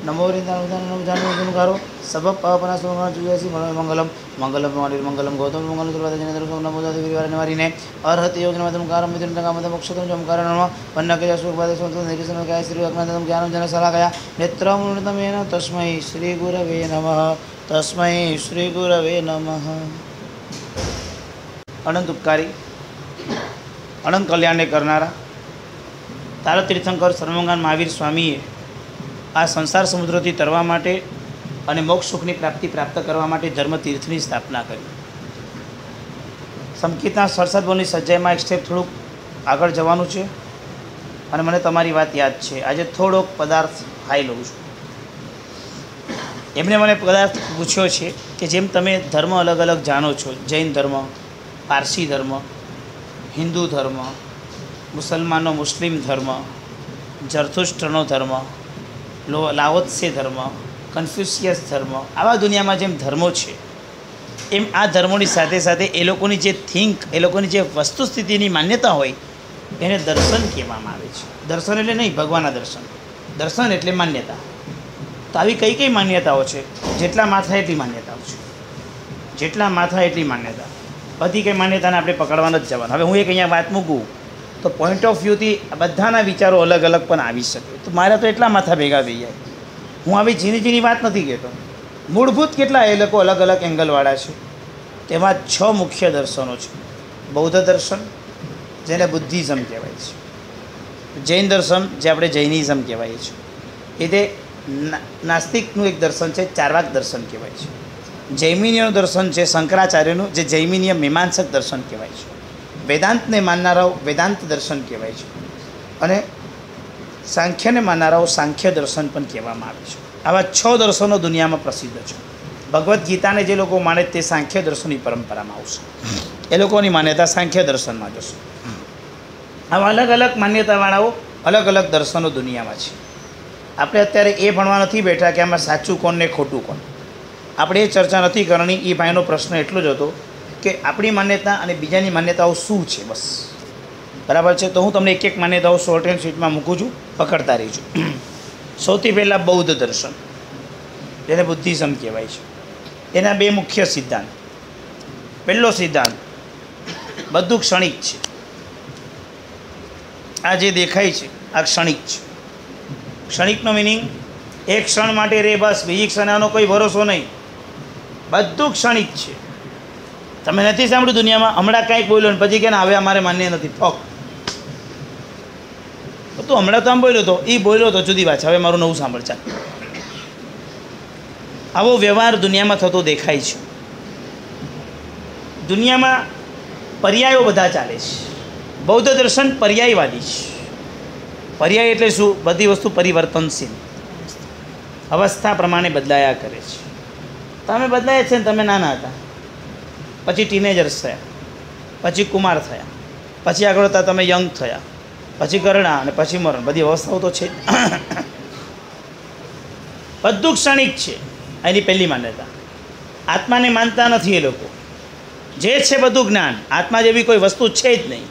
नमो वृंदावनकारो सब पापना सोना जुएसी मंगलम मंगलम मंगलम गौतम मंगलम दुर्वादजनेन्द्र नमो दादिवार निवारिणे अर्हत योग नमः कारम मिथुन कामदम मोक्षतम जमकार नमः वन्नके सुखवादे संतो निरसन काय श्री अज्ञानम ज्ञानम जन सलाकया नेत्रम उन्नतमेन तस्मै श्री गुरवे नमः तस्मै श्री गुरवे नमः। अनंत उपकारी अनंत कल्याण करनारा तारा तीर्थंकर सर्वमंगान महावीर स्वामीए आ संसार समुद्रથી તરવા માટે અને મોક્ષ સુખની પ્રાપ્તિ પ્રાપ્ત કરવા માટે ધર્મતીર્થની સ્થાપના કરી। સંકિતના સરસદબોની સજ્જાઈમાં એક સ્ટેપ થોડુંક આગળ જવાનું છે અને મને તમારી વાત યાદ છે। આજે થોડોક પદાર્થ ખાઈ લઉં છું। એમણે મને પદાર્થ પૂછ્યો છે કે જેમ તમે ધર્મ અલગ અલગ જાણો છો, જૈન ધર્મ, પારસી ધર્મ, હિન્દુ ધર્મ, મુસલમાનો મુસ્લિમ ધર્મ, જરથુષ્ટ્રનો ધર્મ, લાઓત્સે ધર્મ, કન્ફ્યુશિયસ ધર્મ, આવા દુનિયામાં જેમ ધર્મો છે એમ આ ધર્મોની સાથે સાથે એ લોકોની જે એ લોકોની જે વસ્તુસ્થિતિની માન્યતા હોય એને દર્શન કહેવામાં આવે છે। દર્શન એટલે નહીં ભગવાનના દર્શન, દર્શન એટલે માન્યતા। તો આવી કઈ કઈ માન્યતાઓ છે? જેટલા માથા એટલી માન્યતાઓ છે, જેટલા માથા એટલી માન્યતા। બધી કંઈ માન્યતાને આપણે પકડવા નથી જવાનું। હવે હું એક અહીંયા વાત મૂકું તો પોઈન્ટ ઓફ વ્યૂથી બધાના વિચારો અલગ અલગ પણ આવી શકે। તો મારા તો એટલા માથા ભેગા થઈ જાય। હું આવી ઝીણી ઝીણી વાત નથી કહેતો, મૂળભૂત કેટલા એ લોકો અલગ અલગ એંગલવાળા છે। તેમાં 6 મુખ્ય દર્શનો છે। બૌદ્ધ દર્શન, જેને બુદ્ધિઝમ કહેવાય છે; જૈન દર્શન, જે આપણે જૈનિઝમ કહેવાય છે; એ તે નાસ્તિકનું એક દર્શન છે, ચાર્વાક દર્શન કહેવાય છે; જૈમિનીયનું દર્શન છે શંકરાચાર્યનું, જે જૈમિનીય મીમાંસક દર્શન કહેવાય છે; વેદાંતને માનનારાઓ વેદાંત દર્શન કહેવાય છે; અને સાંખ્યને માનનારાઓ સાંખ્ય દર્શન પણ કહેવામાં આવે છે। આવા 6 દર્શનો દુનિયામાં પ્રસિદ્ધ છે। ભગવદ્ ગીતાને જે લોકો માને તે સાંખ્ય દર્શનની પરંપરામાં આવશે, એ લોકોની માન્યતા સાંખ્ય દર્શનમાં જશે। આવા અલગ અલગ માન્યતાવાળાઓ અલગ અલગ દર્શનો દુનિયામાં છે। આપણે અત્યારે એ ભણવા નથી બેઠા કે આમાં સાચું કોણ ને ખોટું કોણ, આપણે એ ચર્ચા નથી કરવાની। એ ભાઈનો પ્રશ્ન એટલો જ હતો કે આપણી માન્યતા અને બીજાની માન્યતાઓ શું છે, બસ બરાબર છે। તો હું તમને એક એક માન્યતાઓ શોર્ટ એન્ડ સ્વીટમાં મૂકું છું, પકડતા રહીશું। સૌથી પહેલાં બૌદ્ધ દર્શન, જેને બુદ્ધિઝમ કહેવાય છે। એના 2 મુખ્ય સિદ્ધાંત। પહેલો સિદ્ધાંત, બધું ક્ષણિક છે। આ જે દેખાય છે આ ક્ષણિક છે। ક્ષણિકનો મિનિંગ એક ક્ષણ માટે રે બસ, બીજી ક્ષણનો કોઈ ભરોસો નહીં, બધું ક્ષણિક છે। તમે નથી સાંભળ્યું દુનિયામાં હમણાં કાંઈક બોલ્યો ને પછી કે ના હવે અમારે માન્ય નથી, ફોક તો હમણાં તો આમ બોલ્યો હતો, એ બોલ્યો તો જુદી વાત છે, હવે મારું નવું સાંભળ ચાલ। આવો વ્યવહાર દુનિયામાં થતો દેખાય છે। દુનિયામાં પર્યાયો બધા ચાલે છે। બૌદ્ધ દર્શન પર્યાયવાદી છે। પર્યાય એટલે શું? બધી વસ્તુ પરિવર્તનશીલ, અવસ્થા પ્રમાણે બદલાયા કરે છે। તમે બદલાયા છે ને, તમે નાના હતા, પછી ટીનેજર્સ થયા, પછી કુમાર થયા, પછી આગળ હતા તમે યંગ થયા, પછી ગરણા અને પછી મરણ, બધી અવસ્થાઓ તો છે। બધું ક્ષણિક છે, એની પહેલી માન્યતા। આત્માને માનતા નથી એ લોકો। જે છે બધું જ્ઞાન, આત્મા જેવી કોઈ વસ્તુ છે જ નહીં।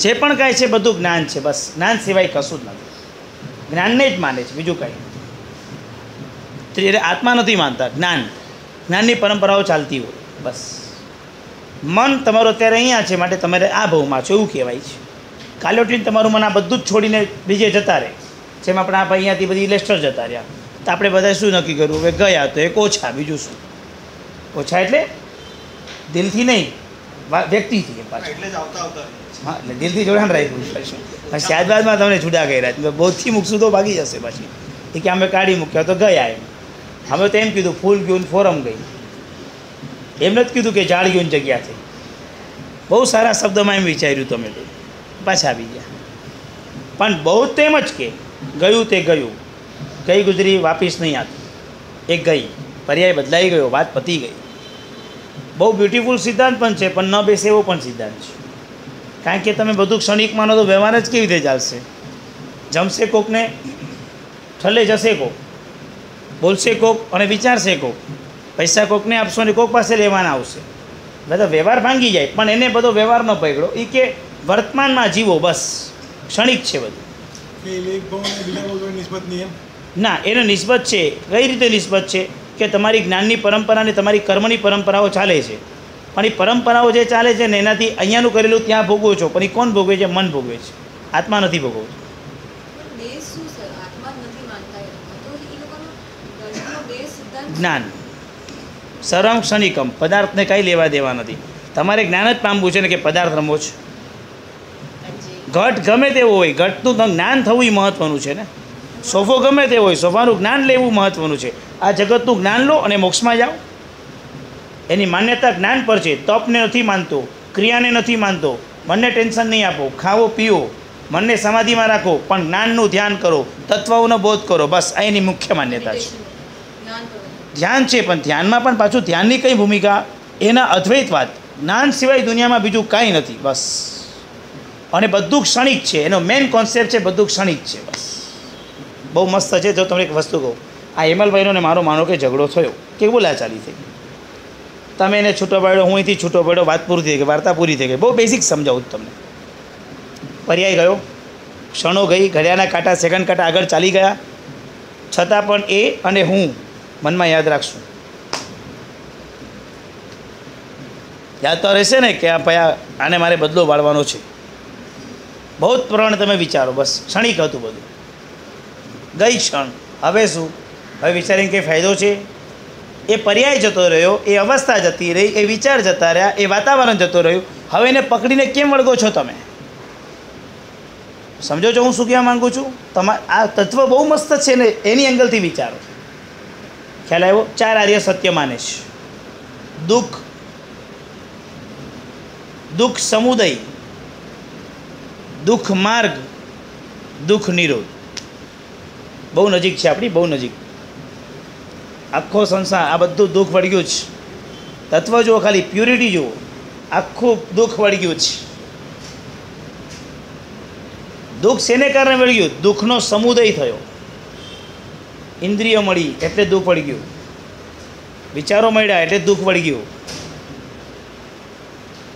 જે પણ કાંઈ છે બધું જ્ઞાન છે, બસ જ્ઞાન સિવાય કશું જ નથી। જ્ઞાનને જ માને છે, બીજું કાંઈ નથી। એટલે આત્મા નથી માનતા, જ્ઞાનની પરંપરાઓ ચાલતી હોય, બસ। મન તમારું અત્યારે અહીંયા છે માટે તમારે આ ભાવમાં છો એવું કહેવાય છે। કાલે ઉઠીને તમારું મન આ બધું જ છોડીને બીજે જતા રહે, જેમ આપણે આ અહીંયાથી બધી લેસ્ટર જતા રહ્યા, તો આપણે બધા શું નક્કી કર્યું? હવે ગયા તો એક ઓછા, બીજું શું? ઓછા એટલે દિલથી નહીં, વ્યક્તિથી પાછું, હા એટલે દિલથી જોડાણ રાખ્યું પાછું। ત્યારબાદમાં તમને જુદા કર્યા, બહુથી મૂકશું તો ભાગી જશે પછી, એ કે અમે કાઢી મૂક્યા તો ગયા એમ। અમે તો એમ કીધું ફૂલ ગયું ને ફોરમ ગઈ, એમ નથી કીધું કે ઝાડ ગયું જગ્યા થઈ। બહુ સારા શબ્દમાં એમ વિચાર્યું તમે તો, પાછા આવી ગયા। પણ બહુ તો એમ જ કે ગયું તે ગયું, ગઈ ગુજરી વાપીસ નહીં આતી, એ ગઈ, પર્યાય બદલાઈ ગયો, વાત પતી ગઈ। બહુ બ્યુટિફુલ સિદ્ધાંત પણ છે, પણ ન બેસે એવો પણ સિદ્ધાંત છે। કારણ કે તમે બધું ક્ષણિક માનો તો વ્યવહાર જ કેવી રીતે ચાલશે? જમશે કોકને, ઠલે જશે કોક, બોલશે કોક અને વિચારશે કોક, પૈસા કોકને આપશો ને કોક પાસે લેવાના આવશે, બધા વ્યવહાર ભાંગી જાય। પણ એને બધો વ્યવહાર ન પકડો, એ કે વર્તમાનમાં જીવો, બસ ક્ષણિક છે બધું। ના, એનો નિસ્બત છે. કઈ રીતે નિસ્બત છે કે તમારી જ્ઞાનની પરંપરા અને તમારી કર્મની પરંપરાઓ ચાલે છે, પણ એ પરંપરાઓ જે ચાલે છે ને એનાથી અહીંયાનું કરેલું ત્યાં ભોગવો છો, પણ એ કોણ ભોગવે છે? મન ભોગવે છે, આત્મા નથી ભોગવતો. જ્ઞાન સર્વમ ક્ષણિકમ, પદાર્થને કંઈ લેવા દેવા નથી. તમારે જ્ઞાન જ પામવું છે ને કે પદાર્થ રમવો છે. ઘટ ગમે તેવો હોય, ઘટનું જ્ઞાન થવું એ મહત્ત્વનું છે ને. સોફો ગમે તે હોય, સોફાનું જ્ઞાન લેવું મહત્ત્વનું છે. આ જગતનું જ્ઞાન લો અને મોક્ષમાં જાઓ. એની માન્યતા જ્ઞાન પર છે. તપને નથી માનતો, ક્રિયાને નથી માનતો. મનને ટેન્શન નહીં આપો, ખાવો પીવો, મનને સમાધિમાં રાખો, પણ જ્ઞાનનું ધ્યાન કરો, તત્વોનો બોધ કરો. બસ આ એની મુખ્ય માન્યતા છે. ધ્યાન છે, પણ ધ્યાનમાં પણ પાછું ધ્યાનની કઈ ભૂમિકા? એના અદ્વૈતવાદ. જ્ઞાન સિવાય દુનિયામાં બીજું કાંઈ નથી. બસ. અને બધું ક્ષણિક છે. એનો મેઇન કોન્સેપ્ટ છે બધું ક્ષણિક છે. બસ બહુ મસ્ત છે. જો તમને એક વસ્તુ કહું, આ હેમલભાઈનો ને મારો માનો કે ઝઘડો થયો કે બોલાચાલી થઈ, તમે એને છૂટો પાડ્યો, હું અહીંથી છૂટો પાડ્યો, વાત પૂરી થઈ ગઈ, વાર્તા પૂરી થઈ ગઈ. બહુ બેઝિક સમજાવું તમને. પર્યાય ગયો, ક્ષણો ગઈ, ઘડિયાળના કાંટા, સેકન્ડ કાંટા આગળ ચાલી ગયા, છતાં પણ એ અને હું મનમાં યાદ રાખશું. યાદ તો રહેશે ને કે આ ભાઈ આને મારે બદલો પાડવાનો છે. બહુ જ પ્રમાણે તમે વિચારો. બસ ક્ષણિક હતું બધું. ગઈ ક્ષણ. હવે શું? હવે વિચારીને કંઈ ફાયદો છે? એ પર્યાય જતો રહ્યો, એ અવસ્થા જતી રહી, એ વિચાર જતા રહ્યા, એ વાતાવરણ જતો રહ્યું. હવે એને પકડીને કેમ વળગો છો તમે? સમજો છો હું શું કહેવા માગું છું? આ તત્વ બહુ મસ્ત છે ને, એની એંગલથી વિચારો. ખ્યાલ આવ્યો? 4 આર્ય સત્ય માને છે. દુઃખ, દુઃખ સમુદય, દુઃખ માર્ગ, દુઃખ નિરોધ. બહુ નજીક છે આપણી, બહુ નજીક. આખો સંસાર આ બધું દુઃખ વળગ્યું છે. તત્વ જુઓ, ખાલી પ્યુરિટી જુઓ, આખું દુઃખ વળગ્યું છે. દુઃખ શેને કારણે વળગ્યું? દુઃખનો સમુદય થયો. ઇન્દ્રિય મળી એટલે દુઃખ વળગ્યું, વિચારો મળ્યા એટલે દુઃખ વળગ્યું.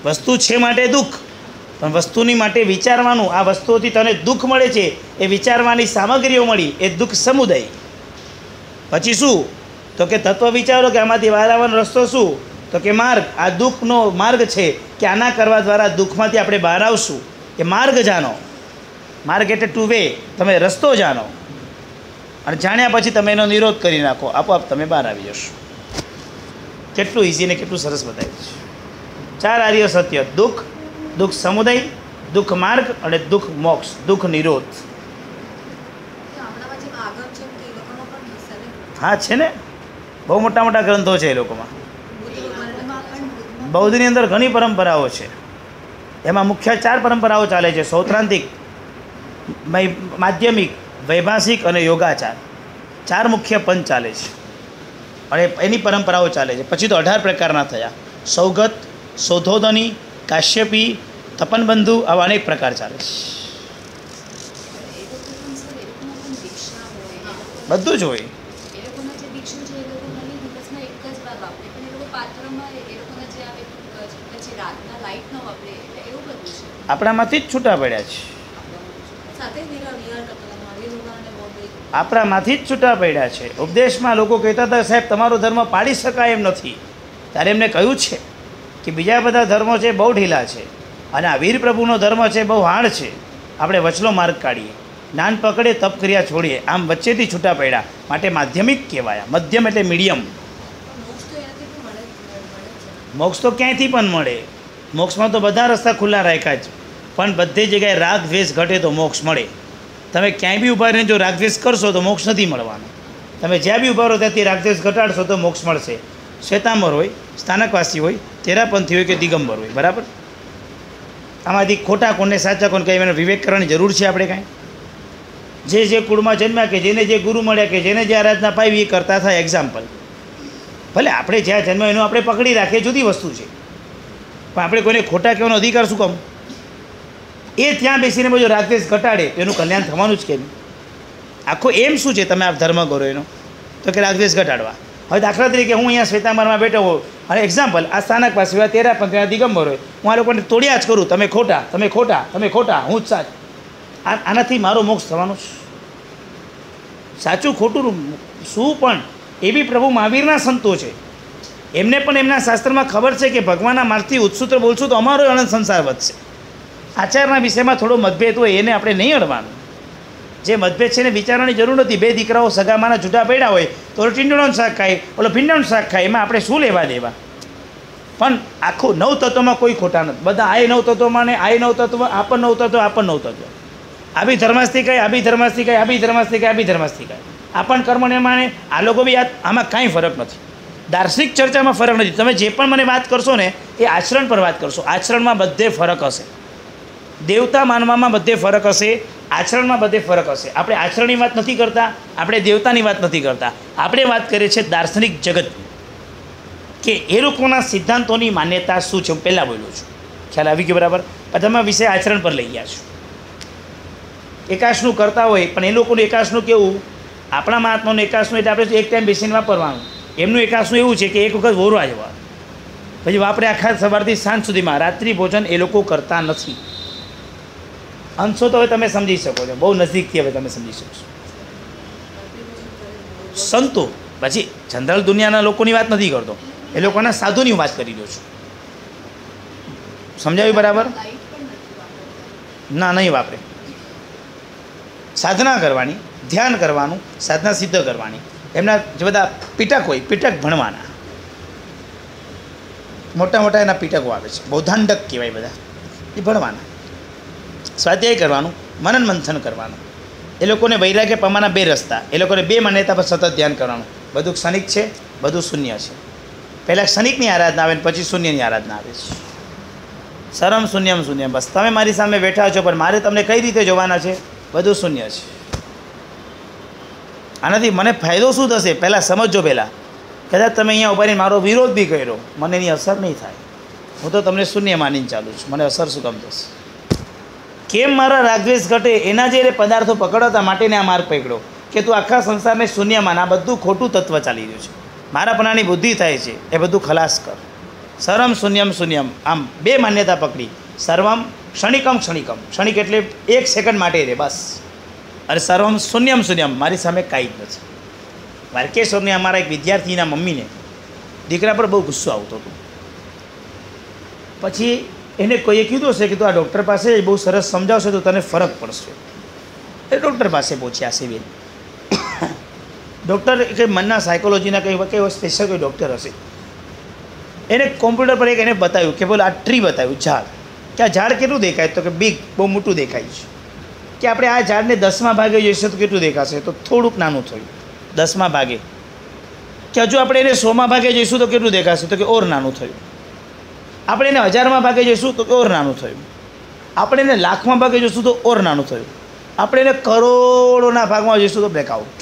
વસ્તુ છે માટે દુઃખ, પણ વસ્તુની માટે વિચારવાનું. આ વસ્તુઓથી તને દુઃખ મળે છે, એ વિચારવાની સામગ્રીઓ મળી, એ દુઃખ સમુદય. પછી શું? તો કે તત્વ વિચારો કે આમાંથી બહાર આવવાનો રસ્તો શું? તો કે માર્ગ. આ દુઃખનો માર્ગ છે કે આના કરવા દ્વારા દુઃખમાંથી આપણે બહાર આવશું. એ માર્ગ જાણો. માર્ગ એટલે ટુ વે. તમે રસ્તો જાણો અને જાણ્યા પછી તમે એનો નિરોધ કરી નાખો, આપોઆપ તમે બહાર આવી જશો. કેટલું ઇઝી ને કેટલું સરસ બતાવ્યું છે. 4 આર્ય સત્ય: દુઃખ, દુઃખ સમુદય, દુઃખ માર્ગ અને દુઃખ મોક્ષ, દુઃખ નિરોધ. હા છે ને, બહુ મોટા મોટા ગ્રંથો છે એ લોકોમાં. બૌદ્ધની અંદર ઘણી પરંપરાઓ છે. એમાં મુખ્ય 4 પરંપરાઓ ચાલે છે: સૌત્રાંતિક, માધ્યમિક, વૈભાષિક અને યોગાચાર. 4 મુખ્ય પંચ ચાલે છે અને એની પરંપરાઓ ચાલે છે. પછી તો 18 પ્રકારના થયા: સૌગત, સૌધોદની, કાશ્યપી, તપનબંધુ, આવા અનેક પ્રકાર ચાલે છે. બધું જ હોય. આપણામાંથી જ છૂટા પડ્યા છે. આપણામાંથી જ છૂટા પડ્યા છે. ઉપદેશમાં લોકો કહેતા હતા, સાહેબ તમારો ધર્મ પાડી શકાય એમ નથી. ત્યારે એમને કહ્યું છે કે બીજા બધા ધર્મો છે બહુ ઢીલા છે અને આ વીર પ્રભુનો ધર્મ છે બહુ હાર્ડ છે. આપણે વચલો માર્ગ કાઢીએ, જ્ઞાન પકડે, તપ ક્રિયા છોડીએ, આમ વચ્ચેથી છૂટા પડ્યા. માટે માધ્યમિક કહેવાયા. મધ્યમ એટલે મીડિયમ. મોક્ષ તો ક્યાંયથી પણ મળે. મોક્ષમાં તો બધા રસ્તા ખુલ્લા રાખ્યા જ, પણ બધી જગ્યાએ રાગ દ્વેષ ઘટે તો મોક્ષ મળે. તમે ક્યાંય બી ઊભા રહીને જો રાગદ્વેષ કરશો તો મોક્ષ નથી મળવાનો. તમે જ્યાં બી ઊભા રહો ત્યાંથી રાગદ્વેષ ઘટાડશો તો મોક્ષ મળશે. શ્વેતાંબર હોય, સ્થાનકવાસી હોય, તેરાપંથી હોય કે દિગંબર હોય, બરાબર. આમાંથી ખોટા કોણને સાચા કોણ કંઈ એનો વિવેક કરવાની જરૂર છે આપણે કાંઈ? જે કુળમાં જન્મ્યા કે જેને જે ગુરુ મળ્યા કે જેને જે આરાધના પાવી એ કરતા થાય. એક્ઝામ્પલ, ભલે આપણે જ્યાં જન્મ એનું આપણે પકડી રાખીએ, જુદી વસ્તુ છે, પણ આપણે કોઈને ખોટા કહેવાનો અધિકાર શું કામ? એ ત્યાં બેસીને બધું રાગદ્વેષ ઘટાડે તો એનું કલ્યાણ થવાનું જ કેમ? આખો એમ શું છે તમે આ ધર્મ કરો એનો? તો કે રાગદ્વેષ ઘટાડવા. હવે દાખલા તરીકે હું અહીંયા શ્વેતાંબરમાં બેઠો હોઉં અને એક્ઝામ્પલ આ સ્થાનક પાસે હોય, તેરાપંથી દિગંબર હોય, હું આ લોકોને તોડ્યા જ કરું, તમે ખોટા, તમે ખોટા, તમે ખોટા, હું જ સાચ. આનાથી મારો મોક્ષ થવાનો સાચું ખોટું શું પણ એ બી પ્રભુ મહાવીરના સંતો છે. એમને પણ એમના શાસ્ત્રમાં ખબર છે કે ભગવાનના માર્ગથી ઉત્સુત્ર બોલશું તો અમારો અનંત સંસાર વધશે. આચારના વિષયમાં થોડો મતભેદ હોય એને આપણે નહીં અડવાનું. જે મતભેદ છે એને વિચારવાની જરૂર નથી. બે દીકરાઓ સગામાના જૂઠા પડ્યા હોય તો ટીંડોળાનું શાક ખાય, ઓલો ભીંડાનું શાક ખાય, એમાં આપણે શું લેવા દેવા? પણ આખું નવ તત્વમાં કોઈ ખોટા નથી. બધા આ નવ તત્વમાં ને આ નવ તત્વ, આ પણ નવ તત્વ, આ પણ નવ તત્વ. આ બી ધર્માસ્થી કહે, આ બી ધર્માસ્થી કહે, આ બી ધર્માસ્થી કહે, આ બી ધર્માસ્થી કહે. આ પણ કર્મને માને, આ લોકો બી આમાં કાંઈ ફરક નથી. દાર્શનિક ચર્ચામાં ફરક નથી. તમે જે પણ મને વાત કરશો ને એ આચરણ પર વાત કરશો. આચરણમાં બધે ફરક હશે. દેવતા માનવામાં બધે ફરક હશે, આચરણમાં બધે ફરક હશે. આપણે આચરણની વાત નથી કરતા, આપણે દેવતાની વાત નથી કરતા. આપણે વાત કરીએ છીએ દાર્શનિક જગતની, કે એ લોકોના સિદ્ધાંતોની માન્યતા શું છે. હું પહેલાં બોલું છું, ખ્યાલ આવી ગયો બરાબર? તમે વિષય આચરણ પર લઈ ગયા છો. એકાશનું કરતા હોય પણ એ લોકોનું એકાશનું કેવું, આપણા મહાત્માનું એકાશનું એટલે આપણે એક ટાઈમ બેસીને વાપરવાનું. એમનું એકાશનું એવું છે કે એક વખત વોરવા જવા, પછી વાપરે આખા સવારથી સાંજ સુધીમાં. રાત્રિ ભોજન એ લોકો કરતા નથી. અંશો તો હવે તમે સમજી શકો છો, બહુ નજીકથી હવે તમે સમજી શકશો. સંતો પછી જનરલ દુનિયાના લોકોની વાત નથી કરતો, એ લોકોના સાધુની વાત કરી રહ્યો છું. સમજાવ્યું બરાબર? ના, નહીં વાપરે. સાધના કરવાની, ધ્યાન કરવાનું, સાધના સિદ્ધ કરવાની. એમના જે બધા પીટક હોય, પીટક ભણવાના, મોટા મોટા એના પીટકો આવે છે, બૌદ્ધાંડક કહેવાય બધા, એ ભણવાના. સ્વાધ્યાય કરવાનું, મનન મંથન કરવાનું. એ લોકોને વૈરાગ્ય પામવાના બે રસ્તા. એ લોકોને બે માન્યતા પર સતત ધ્યાન કરવાનું. બધું ક્ષણિક છે, બધું શૂન્ય છે. પહેલાં ક્ષણિકની આરાધના આવે ને પછી શૂન્યની આરાધના આવે છે. સરમ શૂન્યમ શૂન્યમ. બસ તમે મારી સામે બેઠા છો પણ મારે તમને કઈ રીતે જોવાના છે? બધું શૂન્ય છે. આનાથી મને ફાયદો શું થશે પહેલાં સમજો. પહેલાં કદાચ તમે અહીંયા ઉભા રહીને મારો વિરોધ બી કર્યો, મને એની અસર નહીં થાય. હું તો તમને શૂન્ય માનીને ચાલું છું. મને અસર શું કામ થશે? કેમ મારા રાગદ્વેષ ઘટે એના જે પદાર્થો પકડતા માટેને આ માર્ગ પકડ્યો કે તું આખા સંસારને શૂન્ય માન. આ બધું ખોટું તત્વ ચાલી રહ્યું છે. મારા પનાની બુદ્ધિ થાય છે, એ બધું ખલાસ કર. સરમ શૂન્યમ શૂન્યમ. આમ બે માન્યતા પકડી. સર્વમ ક્ષણિકમ ક્ષણિકમ. ક્ષણિક એટલે એક સેકન્ડ માટે રહે બસ. અરે સર્વમ શૂન્યમ શૂન્યમ. મારી સામે કાંઈ જ નથી. વારકેશ્વરની અમારા એક વિદ્યાર્થીના મમ્મીને દીકરા પર બહુ ગુસ્સો આવતો હતો. પછી એને કોઈએ કીધું હશે કે તું આ ડૉક્ટર પાસે બહુ સરસ સમજાવશે તો તને ફરક પડશે. એ ડૉક્ટર પાસે પહોંચ્યા છે બેન. ડૉક્ટર કંઈ મનના સાયકોલોજીના કંઈ સ્પેશિયલ કોઈ ડૉક્ટર હશે. એને કોમ્પ્યુટર પર એક એને બતાવ્યું કે બોલ આ ટ્રી બતાવ્યું, ઝાડ, કે આ ઝાડ કેટલું દેખાય? તો કે બિગ, બહુ મોટું દેખાય છે. કે આપણે આ ઝાડને 10મા ભાગે જોઈશું તો કેટલું દેખાશે? તો થોડુંક નાનું થયું 10મા ભાગે. કે હજુ આપણે એને 100મા ભાગે જોઈશું તો કેટલું દેખાશે? તો કે ઓર નાનું થયું. આપણે એને 1000મા ભાગે જોઈશું તો ઓર નાનું થયું. આપણે એને લાખમા ભાગે જોઈશું તો ઓર નાનું થયું. આપણે એને કરોડોના ભાગમાં જોઈશું તો બ્રેકઆઉટ.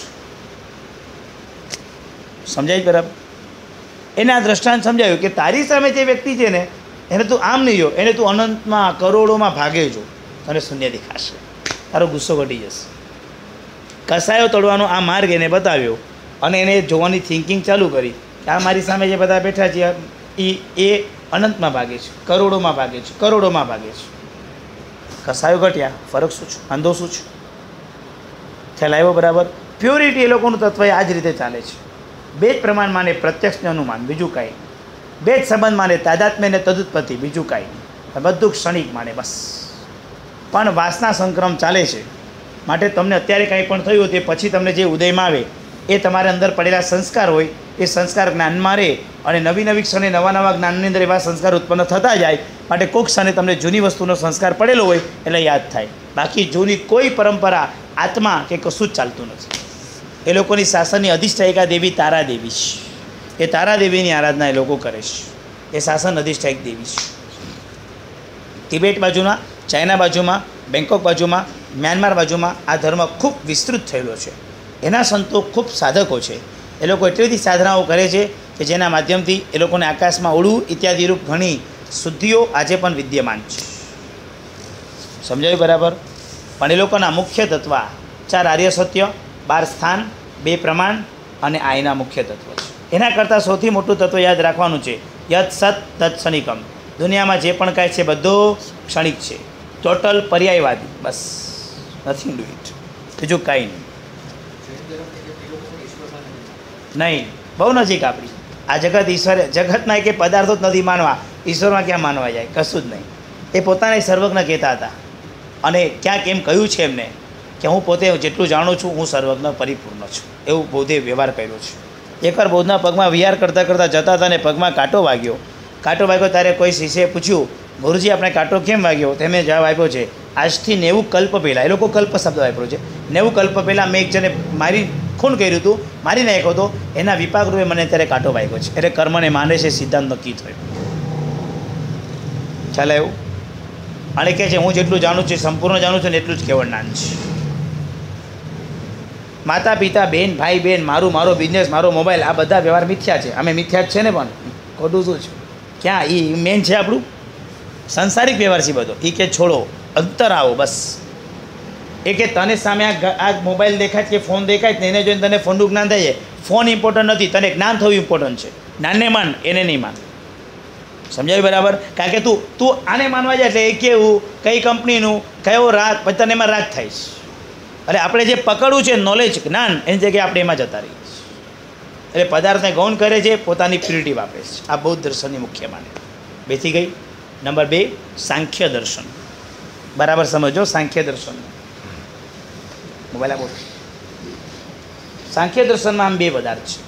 સમજાય બરાબર? એને આ દ્રષ્ટાંત સમજાવ્યું કે તારી સામે જે વ્યક્તિ છે ને એને તું આમ નહીં જો, એને તું અનંતમાં કરોડોમાં ભાગે જો, તને શૂન્ય દેખાશે. તારો ગુસ્સો ઘટી જશે. કસાયો તોડવાનો આ માર્ગ એને બતાવ્યો અને એને જોવાની થિંકિંગ ચાલુ કરી કે આ મારી સામે જે બધા બેઠા છે એ અનંતમાં ભાગે છે, કરોડોમાં ભાગે છે, કરોડોમાં ભાગે છે. કસાયો ઘટ્યા. ફરક શું છે? અંધો શું છે? ખ્યાલ આવ્યો બરાબર? પ્યોરિટી એ લોકોનું તત્વ એ આ જ રીતે ચાલે છે. બે જ પ્રમાણ માને પ્રત્યક્ષને અનુમાન, બીજું કાંઈ. બે જ સંબંધ માને તાદાત્મ્યને તદુત્પત્તિ, બીજું કાંઈ નહીં. બધું ક્ષણિક માને બસ. પણ વાસના સંક્રમ ચાલે છે. માટે તમને અત્યારે કાંઈ પણ થયું તે પછી તમને જે ઉદયમાં આવે એ તમારા અંદર પડેલા સંસ્કાર હોય એ સંસ્કાર જ્ઞાનમાં રહે અને નવી નવી ક્ષણે નવા નવા જ્ઞાનની અંદર એવા સંસ્કાર ઉત્પન્ન થતા જાય. માટે કોઈક ક્ષણે તમને જૂની વસ્તુનો સંસ્કાર પડેલો હોય એટલે યાદ થાય. બાકી જૂની કોઈ પરંપરા, આત્મા કે કશું જ ચાલતું નથી. એ લોકોની શાસનની અધિષ્ઠાયિકા દેવી તારા દેવી છે. એ તારા દેવીની આરાધના એ લોકો કરે છે. એ શાસન અધિષ્ઠાયક દેવી છે. તિબેટ બાજુના, ચાઇના બાજુમાં, બેંકોક બાજુમાં, મ્યાનમાર બાજુમાં આ ધર્મ ખૂબ વિસ્તૃત થયેલો છે. એના સંતો ખૂબ સાધકો છે. એ લોકો એટલી બધી સાધનાઓ કરે છે કે જેના માધ્યમથી એ લોકોને આકાશમાં ઉડવું ઇત્યાદિ રૂપ ઘણી શુદ્ધિઓ આજે પણ વિદ્યમાન છે. સમજાયું બરાબર? પણ એ લોકોના મુખ્ય તત્વ 4 આર્ય સત્ય, 12 સ્થાન, 2 પ્રમાણ અને આ એના મુખ્ય તત્વ છે. એના કરતાં સૌથી મોટું તત્વ યાદ રાખવાનું છે યત સત તત્ ક્ષણિકમ. દુનિયામાં જે પણ કાંઈ છે બધું ક્ષણિક છે. ટોટલ પર્યાયવાદી, બસ. Nothing do it. બીજું કાંઈ નહીં. નહીં, બહુ નજીક આપણી. આ જગત ઈશ્વર, જગતના કે પદાર્થો જ નથી માનવા, ઈશ્વરમાં ક્યાં માનવા જાય? કશું જ નહીં. એ પોતાને સર્વજ્ઞ કહેતા હતા અને ક્યાંક એમ કહ્યું છે એમને કે હું પોતે જેટલું જાણું છું હું સર્વજ્ઞ પરિપૂર્ણ છું, એવું બૌદ્ધે વ્યવહાર કર્યો છે. એકવાર બૌદ્ધના પગમાં વિહાર કરતાં કરતાં જતા હતા અને પગમાં કાંટો વાગ્યો. ત્યારે કોઈ શિષ્યએ પૂછ્યું, ગુરુજી આપણે કાંટો કેમ વાગ્યો? તેમણે જવાબ આપ્યો છે, આજથી 90 કલ્પ પહેલાં, એ લોકો કલ્પ શબ્દ વાપર્યો છે, 90 કલ્પ પહેલાં મેં એક જણે મારી ખૂન કર્યું હતું, મારી નાખ્યો હતો, એના વિપાક રૂપે મને ત્યારે કાંટો વાગ્યો છે. એટલે કર્મને માને છે, સિદ્ધાંત નક્કી થયો. ચાલે એવું. અને કહે છે હું જેટલું જાણું છું સંપૂર્ણ જાણું છું ને એટલું જ કેવળ જ્ઞાન છે. માતા પિતા, બેન, ભાઈ, બેન, મારો બિઝનેસ, મારો મોબાઈલ, આ બધા વ્યવહાર મિથ્યા છે. અમે મિથ્યા જ છે ને, પણ ખોટું શું છે? ક્યાં એ મેન છે આપણું સંસારિક વ્યવહાર છે બધો. એ કે છોડો, અંતર આવો બસ. એ કે તને સામે આ મોબાઈલ દેખાય કે ફોન દેખાય ને એને જોઈને તને ફોનનું જ્ઞાન થાય છે. ફોન ઇમ્પોર્ટન્ટ નથી, તને જ્ઞાન થવું ઇમ્પોર્ટન્ટ છે. જ્ઞાનને માન, એને નહીં માન. સમજાવ્યું બરાબર? કારણ કે તું આને માનવા જાય એટલે એ કેવું, કઈ કંપનીનું, કયો રાગ, પછી તને એમાં રાગ થાય છે. એટલે આપણે જે પકડવું છે નોલેજ, જ્ઞાન, એની જગ્યાએ આપણે એમાં જતા રહીએ છીએ. એટલે પદાર્થને ગૌણ કરે છે, પોતાની પ્યુરિટી વાપરે છે. આ બૌદ્ધ દર્શનની મુખ્ય માને. બેથી ગઈ. નંબર 2, સાંખ્ય દર્શન. બરાબર સમજો સાંખ્ય દર્શન. મોબાઈલ આપો. સાંખ્ય દર્શનમાં આમ 2 પદાર્થ છે.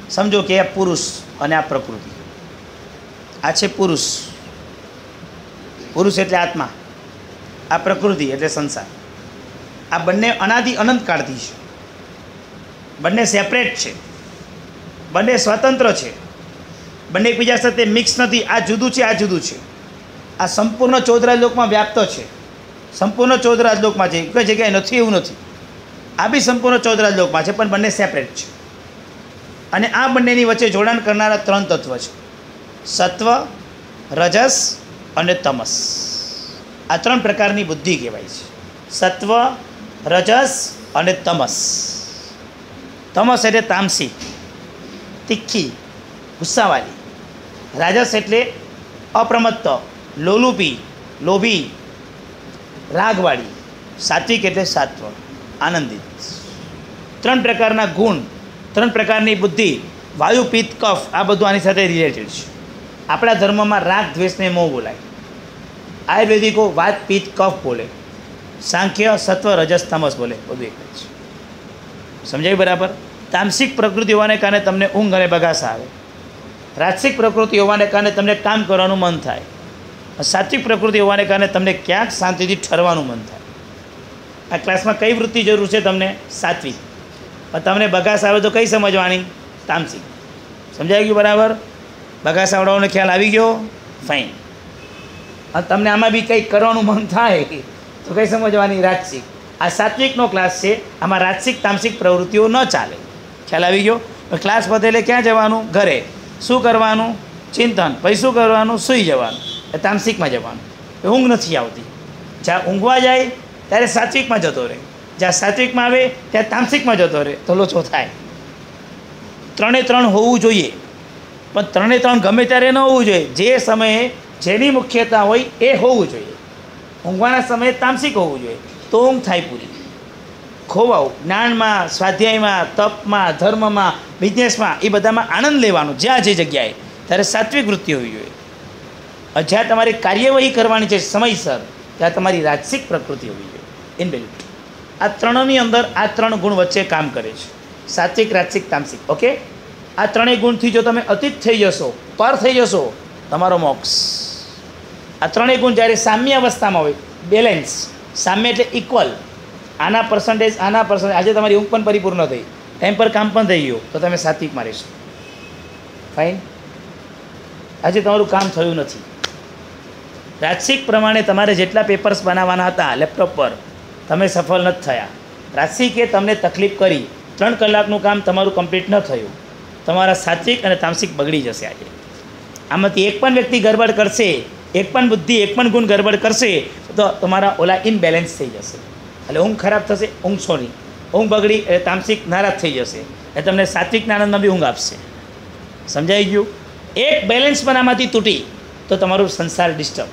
સમજો કે આ પુરુષ અને આ પ્રકૃતિ. આ છે પુરુષ. પુરુષ એટલે આત્મા, આ પ્રકૃતિ એટલે સંસાર. આ બંને અનાદિ અનંત કાળથી છે. બંને સેપરેટ છે, બંને સ્વતંત્ર છે, બંને એકબીજા સાથે મિક્સ નથી. આ જુદું છે, આ જુદું છે. આ સંપૂર્ણ 14 રાજલોકમાં વ્યાપ્ત છે. સંપૂર્ણ 14 રાજલોકમાં છે, કોઈ જગ્યાએ નથી એવું નથી. આ બી સંપૂર્ણ 14 રાજલોકમાં છે, પણ બંને સેપરેટ છે. અને આ બંનેની વચ્ચે જોડાણ કરનારા 3 તત્વ છે: સત્વ, રજસ અને તમસ. આ 3 પ્રકારની બુદ્ધિ કહેવાય છે. સત્વ, રજસ અને તમસ. તમસ એટલે તામસી, તીખી, ગુસ્સાવાળી. રાજસ એટલે અપ્રમત્ત, લોલુપી, લોભી, રાગવાળી. સાત્વિક એટલે સાત્વ, આનંદિત. 3 પ્રકારના ગુણ, 3 પ્રકારની બુદ્ધિ, વાયુ, પિત્ત, કફ, આ બધું આની સાથે રિલેટેડ છે. આપણા ધર્મમાં રાગ, દ્વેષને મોહ બોલાય. આયુર્વેદિકો વાત, પિત્ત, કફ બોલે. સાંખ્ય સત્વ, રજસ, તમસ બોલે. બધું એક જ છે. સમજાય બરાબર? તામસિક પ્રકૃતિ હોવાને કારણે તમને ઊંઘ અને બગાસ આવે. રાજસિક પ્રકૃતિ હોવાને કારણે તમને કામ કરવાનું મન થાય. સાત્વિક પ્રકૃતિ હોવાને કારણે તમને ક્યાંક શાંતિથી ઠરવાનું મન થાય. આ ક્લાસમાં કઈ વૃત્તિ જરૂર છે તમને? સાત્વિક. પણ તમને બગાસ આવે તો કઈ સમજવાની? તામસિક. સમજાઈ ગયું બરાબર? બગાસ આવડાવવાનો ખ્યાલ આવી ગયો? ફાઇન. અને તમને આમાં બી કંઈક કરવાનું મન થાય તો કઈ સમજવાની? રાજસિક. આ સાત્વિકનો ક્લાસ છે, આમાં રાજસિક તામસિક પ્રવૃત્તિઓ ન ચાલે. ખ્યાલ આવી ગયો? ક્લાસ પતે એટલે ક્યાં જવાનું? ઘરે. શું કરવાનું? ચિંતન. પછી શું કરવાનું? સૂઈ જવાનું. એ તામસિકમાં જવાનું. ઊંઘ નથી આવતી. જ્યાં ઊંઘવા જાય ત્યારે સાત્વિકમાં જતો રહે, જ્યાં સાત્વિકમાં આવે ત્યાં તામસિકમાં જતો રહે, તો લોચો થાય. 3 હોવું જોઈએ, પણ 3 ગમે ત્યારે ન હોવું જોઈએ. જે સમયે જેની મુખ્યતા હોય એ હોવું જોઈએ. ઊંઘવાના સમયે તામસિક હોવું જોઈએ, તો ઊંઘ થાય પૂરી. ખોવાવું જ્ઞાનમાં, સ્વાધ્યાયમાં, તપમાં, ધર્મમાં, બિઝનેસમાં, એ બધામાં આનંદ લેવાનો જ્યાં જે જગ્યાએ, ત્યારે સાત્વિક વૃત્તિ હોવી જોઈએ. જ્યાં તમારી કાર્યવાહી કરવાની છે સમયસર, ત્યાં તમારી રાજસિક પ્રકૃતિ હોવી જોઈએ. ઇનબિલ્ટ. આ 3ની અંદર આ 3 ગુણ વચ્ચે કામ કરે છે: સાત્વિક, રાજસિક, તામસિક. ઓકે? આ 3 ગુણથી જો તમે અતીત થઈ જશો, પર થઈ જશો, તમારો મોક્ષ. આ 3 ગુણ જ્યારે સામ્ય અવસ્થામાં હોય, બેલેન્સ. સામ્ય એટલે ઇક્વલ. આના પર્સન્ટેજ, આના પર્સન્ટેજ. આજે તમારી ઊંઘ પણ પરિપૂર્ણ થઈ, ટાઈમ પર કામ પણ થઈ ગયું, તો તમે સાત્વિકમાં રહેશો. ફાઇન. આજે તમારું કામ થયું નથી. રાજસિક પ્રમાણે તમારે જેટલા પેપર્સ બનાવવાના હતા લેપટોપ પર, તમે સફળ નથી થયા. રાજસિકે તમને તકલીફ કરી, 3 કલાકનું કામ તમારું કમ્પ્લીટ ન થયું. તમારા સાત્વિક અને તામસિક બગડી જશે. આજે આમાંથી એક પણ વ્યક્તિ ગરબડ કરશે, એક પણ બુદ્ધિ, એક પણ ગુણ ગરબડ કરશે, તો તમારા ઓલા ઇનબેલેન્સ થઈ જશે. એટલે ઊંઘ ખરાબ થશે. ઊંઘ સોરી, ઊંઘ બગડી એટલે તામસિક નારાજ થઈ જશે. એટલે તમને સાત્વિક આનંદમાં બી ઊંઘ આપશે. સમજાઈ ગયું? એક બેલેન્સ પણ આમાંથી તૂટી તો તમારું સંસાર ડિસ્ટર્બ.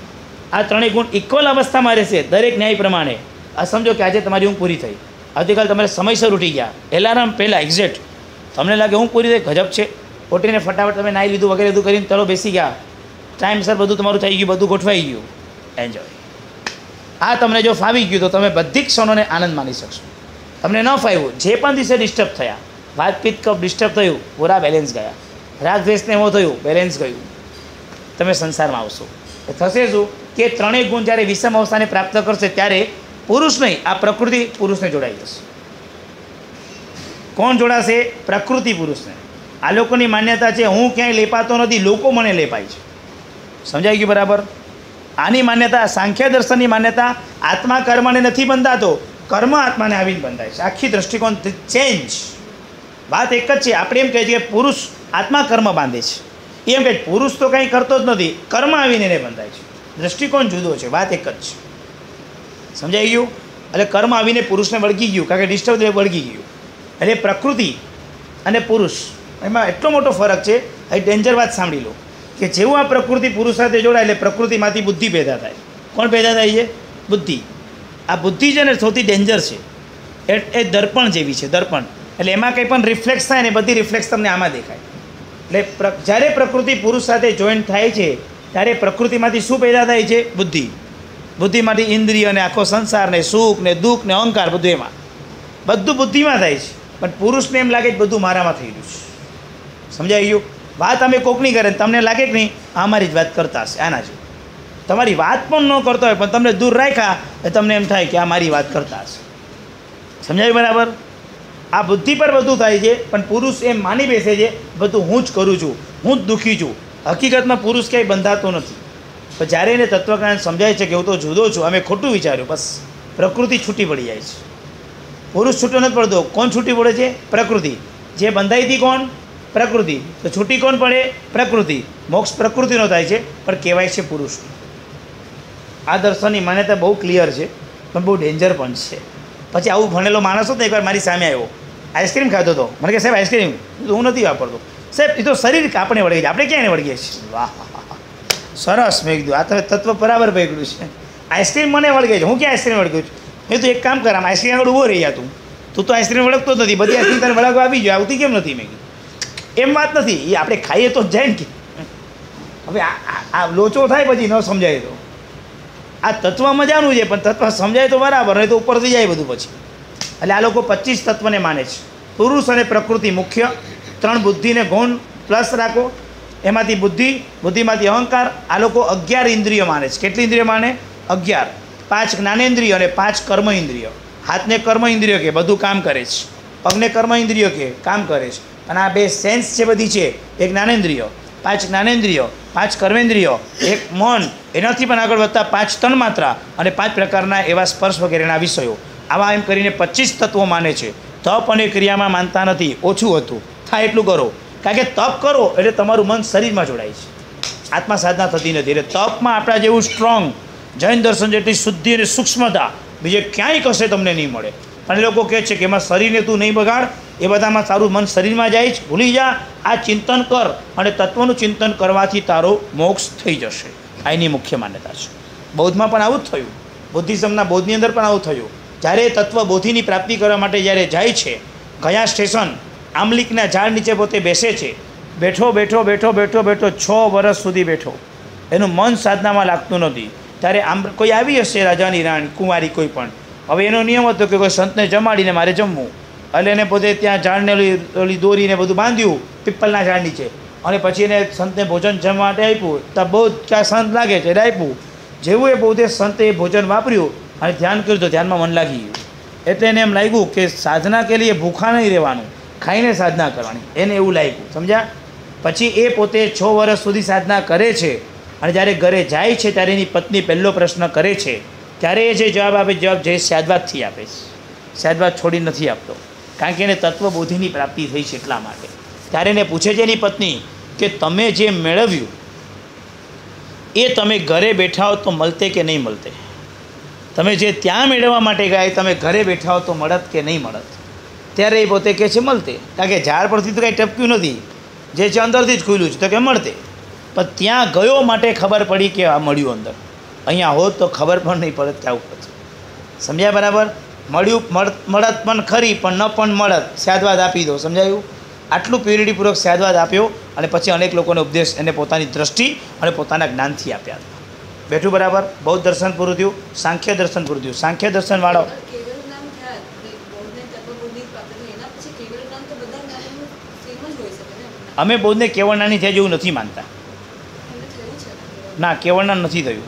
આ 3 ગુણ ઇક્વલ અવસ્થામાં રહેશે દરેક ન્યાય પ્રમાણે. આ સમજો કે આજે તમારી ઊંઘ પૂરી થઈ, આવતીકાલ તમારે સમયસર ઉઠી ગયા, એલાર્મ પહેલાં એક્ઝેક્ટ, તમને લાગે હું પૂરી રીતે ગજબ છે, ઉઠીને ફટાફટ તમે નાહી લીધું વગેરે બધું કરીને તરો બેસી ગયા, ટાઈમસર બધું તમારું થઈ ગયું, બધું ગોઠવાઈ ગયું, એન્જોય. આ તમને જો ફાવી ગયું તો તમે બધી ક્ષણોને આનંદ માણી શકશો. તમને ન ફાવ્યું, જે પણ દિવસે ડિસ્ટર્બ થયા, વાતપીત કપ ડિસ્ટર્બ થયું, પૂરા બેલેન્સ ગયા, રાગ દ્વેષને એવો થયું, બેલેન્સ ગયું, તમે સંસારમાં આવશો. એ થશે શું કે ત્રણેય ગુણ જ્યારે વિષમ અવસ્થાને પ્રાપ્ત કરશે ત્યારે પુરુષ નહીં, આ પ્રકૃતિ પુરુષને જોડાઈ જશે. કોણ જોડાશે? પ્રકૃતિ પુરુષને. આ લોકોની માન્યતા છે હું ક્યાંય લેપાતો નથી, લોકો મને લેપાય છે. સમજાઈ ગયું બરાબર? આની માન્યતા, સાંખ્ય દર્શનની માન્યતા, આત્મા કર્મને નથી બંધાતો, કર્મ આત્માને આવીને બંધાય છે. આખી દૃષ્ટિકોણ ચેન્જ. વાત એક જ છે. આપણે એમ કહીએ છીએ કે પુરુષ આત્મા કર્મ બાંધે છે, એમ કહે પુરુષ તો કંઈ કરતો જ નથી, કર્મ આવીને એને બંધાય છે. દૃષ્ટિકોણ જુદો છે, વાત એક જ છે. સમજાઈ ગયું? એટલે કર્મ આવીને પુરુષને વળગી ગયું, કારણ કે ડિસ્ટર્બ વળગી ગયું. એટલે પ્રકૃતિ અને પુરુષ એમાં એટલો મોટો ફરક છે. એ ડેન્જર વાત સાંભળી લો કે જેવું આ પ્રકૃતિ પુરુષ સાથે જોડાય એટલે પ્રકૃતિમાંથી બુદ્ધિ પેદા થાય. કોણ પેદા થાય છે? બુદ્ધિ. આ બુદ્ધિ છે ને સૌથી ડેન્જર છે. એ દર્પણ જેવી છે, દર્પણ. એટલે એમાં કંઈ પણ રિફ્લેક્સ થાય ને બધી રિફ્લેક્સ તમને આમાં દેખાય. એટલે જ્યારે પ્રકૃતિ પુરુષ સાથે જોઈન્ટ થાય છે ત્યારે પ્રકૃતિમાંથી શું પેદા થાય છે? બુદ્ધિ. બુદ્ધિમાંથી ઇન્દ્રિય ને આખો સંસાર ને સુખ ને દુઃખ ને અહંકાર બધું એમાં, બધું બુદ્ધિમાં થાય છે. પણ પુરુષને એમ લાગે કે બધું મારામાં થઈ ગયું છે. સમજાઈ ગયું? વાત અમે કોકની કરે તમને લાગે કે નહીં આ મારી જ વાત કરતા હશે, આના છે. તમારી વાત પણ ન કરતો હોય પણ તમને દૂર રાખ્યા એટલે તમને એમ થાય કે આ મારી વાત કરતા હશે. સમજાયું બરાબર? આ બુદ્ધિ પર બધું થાય છે પણ પુરુષ એમ માની બેસે છે બધું હું જ કરું છું, હું જ દુઃખી છું. હકીકતમાં પુરુષ ક્યાંય બંધાતો નથી. પણ જ્યારે એને તત્વજ્ઞાન સમજાય છે કે હું તો જુદો છું, અમે ખોટું વિચાર્યું, બસ પ્રકૃતિ છૂટી પડી જાય છે. પુરુષ છૂટો નથી પડતો. કોણ છૂટી પડે છે? પ્રકૃતિ. જે બંધાઈ હતી કોણ? પ્રકૃતિ. તો છૂટી કોણ પડે? પ્રકૃતિ. મોક્ષ પ્રકૃતિનો થાય છે પણ કહેવાય છે પુરુષ. આ દર્શનની માન્યતા બહુ ક્લિયર છે પણ બહુ ડેન્જર પણ છે. પછી આવું ભણેલો માણસ હતો એકવાર મારી સામે આવ્યો, આઈસ્ક્રીમ ખાતો હતો. મને કહે સાહેબ આઈસ્ક્રીમ હું નથી વાપરતો. સાહેબ એ તો શરીર આપણે વળગી જાય, આપણે ક્યાં વળગીએ છીએ? વાહ સરસ. મેં કીધું આ તમે તત્વ બરાબર પકડ્યું છે. આઈસ્ક્રીમ મને વળગે છે, હું ક્યાં આઈસ્ક્રીમ વળગ્યું છું? મેં તો એક કામ કર, આમ આઈસ્ક્રીમ આગળ ઊભો રહી જા, તું તો આઈસ્ક્રીમ વળગતો જ નથી, બધી આઈસ્ક્રીમ તને વળગવા આવી જાય, આવતી કેમ નથી? મેં કીધું એમ વાત નથી, એ આપણે ખાઈએ તો જ જાય ને. કે હવે આ લોચો થાય પછી ન સમજાય તો. આ તત્વ મજાનું છે પણ તત્વ સમજાય તો બરાબર, નહીં તો ઉપરથી જાય બધું પછી. એટલે આ લોકો 25 તત્વને માને છે. પુરુષ અને પ્રકૃતિ મુખ્ય, 3 બુદ્ધિને ગૌણ પ્લસ રાખો, એમાંથી બુદ્ધિ, બુદ્ધિમાંથી અહંકાર. આ લોકો 11 ઇન્દ્રિયો માને છે. કેટલી ઇન્દ્રિયો માને? 11. 5 જ્ઞાનેન્દ્રિયો અને 5 કર્મ ઇન્દ્રિયો. હાથને કર્મ ઇન્દ્રિયો કે બધું કામ કરે છે, પગને કર્મ ઇન્દ્રિયો કે કામ કરે છે. અને આ 2 સેન્સ છે બધી છે, એક જ્ઞાનેન્દ્રિયો, 5 જ્ઞાનેન્દ્રિયો, 5 કર્મેન્દ્રિયો, એક મન, એનાથી પણ આગળ વધતા 5 તન્માત્રા અને 5 પ્રકારના એવા સ્પર્શ વગેરેના વિષયો. આવા એમ કરીને 25 તત્વો માને છે. તપ અને ક્રિયામાં માનતા નથી, ઓછું હતું, થાય એટલું કરો. કારણ કે તપ કરો એટલે તમારું મન શરીરમાં જોડાય છે, આત્મા સાધના થતી નથી. એટલે તપમાં આપણા જેવું સ્ટ્રોંગ જૈન દર્શન જેટલી શુદ્ધિ અને સૂક્ષ્મતા બીજે ક્યાંય કશે તમને નહીં મળે. પણ એ લોકો કહે છે કે એમાં શરીરને તું નહીં બગાડ, એ બધામાં તારું મન શરીરમાં જાય છે, ભૂલી જા, આ ચિંતન કર અને તત્વનું ચિંતન કરવાથી તારો મોક્ષ થઈ જશે. આ એની મુખ્ય માન્યતા છે. બૌદ્ધમાં પણ આવું જ થયું, બુદ્ધિઝમના બૌદ્ધની અંદર પણ આવું થયું. જ્યારે તત્વ બોધિની પ્રાપ્તિ કરવા માટે જ્યારે જાય છે, ગયા સ્ટેશન આંબલિકના ઝાડ નીચે પોતે બેસે છે, બેઠો બેઠો બેઠો બેઠો બેઠો 6 વર્ષ સુધી બેઠો, એનું મન સાધનામાં લાગતું નથી. ત્યારે આમ કોઈ આવી હશે, રાજાની રાણી, કુંવારી કોઈ પણ, હવે એનો નિયમ હતો કે કોઈ સંતને જમાડીને મારે જમવું, એટલે એને પોતે ત્યાં ઝાડને ઓલી દોરીને બધું બાંધ્યું પીપલના ઝાડ નીચે, અને પછી એને સંતને ભોજન જમવા માટે આપ્યું. તો બહુ ક્યાં સંત લાગે છે એટલે આપ્યું. જેવું એ પોતે સંતે એ ભોજન વાપર્યું અને ધ્યાન કર્યું તો ધ્યાનમાં મન લાગી ગયું. એટલે એને એમ લાગ્યું કે સાધના કે લીએ ભૂખા નહીં રહેવાનું, ખાઈને સાધના કરવાની, એને એવું લાગ્યું. સમજ્યા? પછી એ પોતે 6 વર્ષ સુધી સાધના કરે છે અને જ્યારે ઘરે જાય છે ત્યારે એની પત્ની પહેલો પ્રશ્ન કરે છે, ત્યારે એ જે જવાબ આપે, જવાબ જે સદ્વાદથી આપે છે, સદ્વાદ છોડી નથી આપતો, કારણ કે એને તત્વબોધિની પ્રાપ્તિ થઈ છે એટલા માટે. ત્યારે એને પૂછે છે એની પત્ની કે તમે જે મેળવ્યું એ તમે ઘરે બેઠા હો તો મળતે કે નહીં મળતે? તમે જે ત્યાં મેળવવા માટે ગયા તમે ઘરે બેઠા હો તો મળત કે નહીં મળત? ત્યારે એ પોતે કહે છે મળતે, કારણ કે ઝાડ પરથી તો કાંઈ ટપક્યું નથી, જે છે અંદરથી જ ખુલ્યું છે, તો કે મળતે. પણ ત્યાં ગયો માટે ખબર પડી કે આ મળ્યું અંદર, અહીંયા હોત તો ખબર પણ નહીં પડે ત્યાં ઉપર. સમજ્યા બરાબર? મળત પણ ખરી પણ ન પણ મળત, સ્યાદવાદ આપી દો. સમજાયું? આટલું પ્યોરિટીપૂર્વક સ્યાદવાદ આપ્યો અને પછી અનેક લોકોને ઉપદેશ એને પોતાની દ્રષ્ટિ અને પોતાના જ્ઞાનથી આપ્યા હતા. બેઠું બરાબર? બૌદ્ધ દર્શન પૂરું થયું, સાંખ્ય દર્શન પૂરું થયું. સાંખ્ય દર્શનવાળો અમે બૌદ્ધને કેવળનાની થયા જેવું નથી માનતા. ના, કેવળનાન નથી થયું.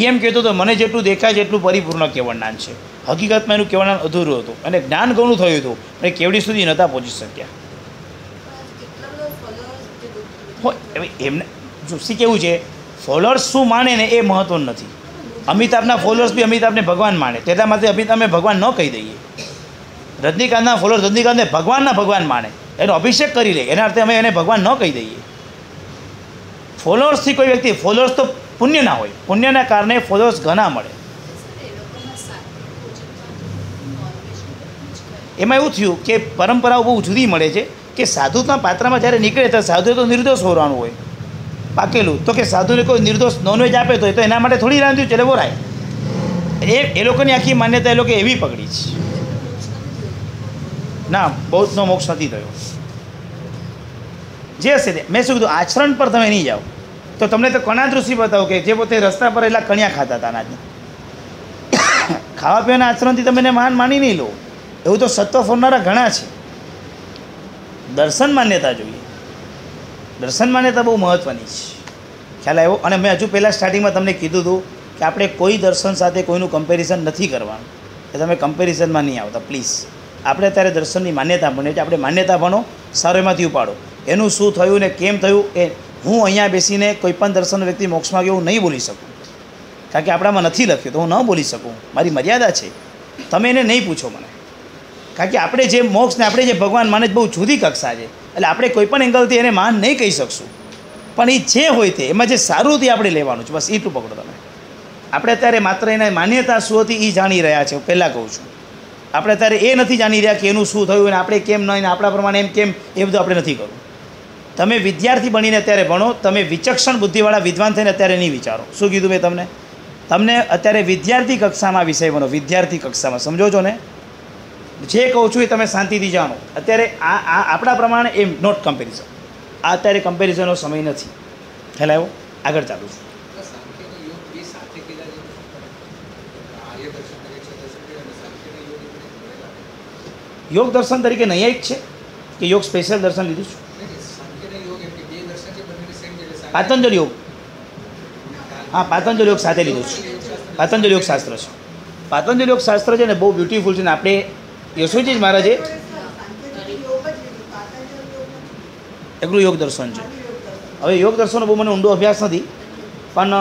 એમ કહેતો તો મને જેટલું દેખાય છે એટલું પરિપૂર્ણ કેવળનાન છે. હકીકતમાં એનું કેવળનાન અધૂરું હતું અને જ્ઞાન ઘણું થયું હતું અને કેવડી સુધી નહોતા પહોંચી શક્યા. હોય એમને જોશી કેવું છે, ફોલોઅર્સ શું માને ને એ મહત્વનું નથી. અમિતાભના ફોલોઅર્સ બી અમિતાભને ભગવાન માને, તેટલા માટે અમિતાભને ભગવાન ન કહી દઈએ. રજનીકાંતના ફોલોઅર્સ રજનીકાંતને ભગવાન માને, એનો અભિષેક કરી લે, એના અર્થે અમે એને ભગવાન ન કહી દઈએ. ફોલોઅર્સથી કોઈ વ્યક્તિ, ફોલોઅર્સ તો પુણ્ય ના હોય, પુણ્યના કારણે ફોલોઅર્સ ઘણા મળે. એમાં એવું થયું કે પરંપરાઓ બહુ જુદી મળે છે કે સાધુના પાત્રમાં જ્યારે નીકળે તો સાધુ તો નિર્દોષ હોવાનું હોય, પાકેલું. તો કે સાધુને કોઈ નિર્દોષ નોનવેજ આપે તો એના માટે થોડી રાંધ્યું છે બોરાય. એ લોકોની આખી માન્યતા એ લોકો એવી પકડી છે. ના, બૌદ્ધનો મોક્ષ નથી થયો. જે હશે તે મેં શું કીધું, આચરણ પર તમે નહીં જાઓ તો તમને તો કણા દૃષ્ટિ બતાવો કે જે પોતે રસ્તા પર એટલા કણિયા ખાતા હતા અનાજના. ખાવા પીવાના આચરણથી તમે એને માની નહીં લો. એવું તો સત્વ ફોડનારા ઘણા છે. દર્શન માન્યતા જોઈએ. દર્શન માન્યતા બહુ મહત્ત્વની છે. ખ્યાલ આવ્યો? અને મેં હજુ પહેલાં સ્ટાર્ટિંગમાં તમને કીધું હતું કે આપણે કોઈ દર્શન સાથે કોઈનું કમ્પેરિઝન નથી કરવાનું. એ તમે કમ્પેરિઝનમાં નહીં આવતા પ્લીઝ. આપણે અત્યારે દર્શનની માન્યતા ભણીએ છીએ. આપણે માન્યતા ભણો, સારો એમાંથી ઉપાડો. એનું શું થયું ને કેમ થયું એ હું અહીંયા બેસીને કોઈ પણ દર્શન વ્યક્તિ મોક્ષમાં ગયો હું નહીં બોલી શકું, કારણ કે આપણામાં નથી લખ્યું તો હું ન બોલી શકું. મારી મર્યાદા છે. તમે એને નહીં પૂછો મને, કારણ કે આપણે જે મોક્ષને આપણે જે ભગવાન માને બહુ જુદી કક્ષા છે. એટલે આપણે કોઈ પણ એંગલથી એને માન નહીં કહી શકશું, પણ એ જે હોય તે એમાં જે સારું તે આપણે લેવાનું છે. બસ એટલું પકડો તમે. આપણે અત્યારે માત્ર એના માન્યતા શું હતી એ જાણી રહ્યા છે. પહેલાં કહું છું, આપણે અત્યારે એ નથી જાણી રહ્યા કે એનું શું થયું અને આપણે કેમ નહીં, આપણા પ્રમાણે એમ કેમ, એ બધું આપણે નથી કરવું. તમે વિદ્યાર્થી બનીને અત્યારે ભણો, તમે વિચક્ષણ બુદ્ધિવાળા વિદ્વાન થઈને અત્યારે નહીં વિચારો. શું કીધું મેં તમને અત્યારે વિદ્યાર્થી કક્ષામાં વિષય બનો, વિદ્યાર્થી કક્ષામાં. સમજો છો ને? જે કહું છું એ તમે શાંતિથી જાણો. અત્યારે આ આપણા પ્રમાણે એમ નોટ કમ્પેરિઝન. આ અત્યારે કમ્પેરિઝનનો સમય નથી. ખ્યાલ આવ્યો? આગળ ચાલુ છું. યોગ દર્શન તરીકે નૈયાયિક છે કે યોગ સ્પેશિયલ દર્શન લીધું છે? પાતંજલ યોગ. હા, પાતંજલ યોગ સાથે લીધું છે. પાતંજલ યોગ શાસ્ત્ર છે. પાતંજલ યોગ શાસ્ત્ર છે ને બહુ બ્યુટીફુલ છે ને. આપણે યશોજી મહારાજે એકલું યોગ દર્શન છે. હવે યોગ દર્શનનો બહુ મને ઊંડો અભ્યાસ નથી, પણ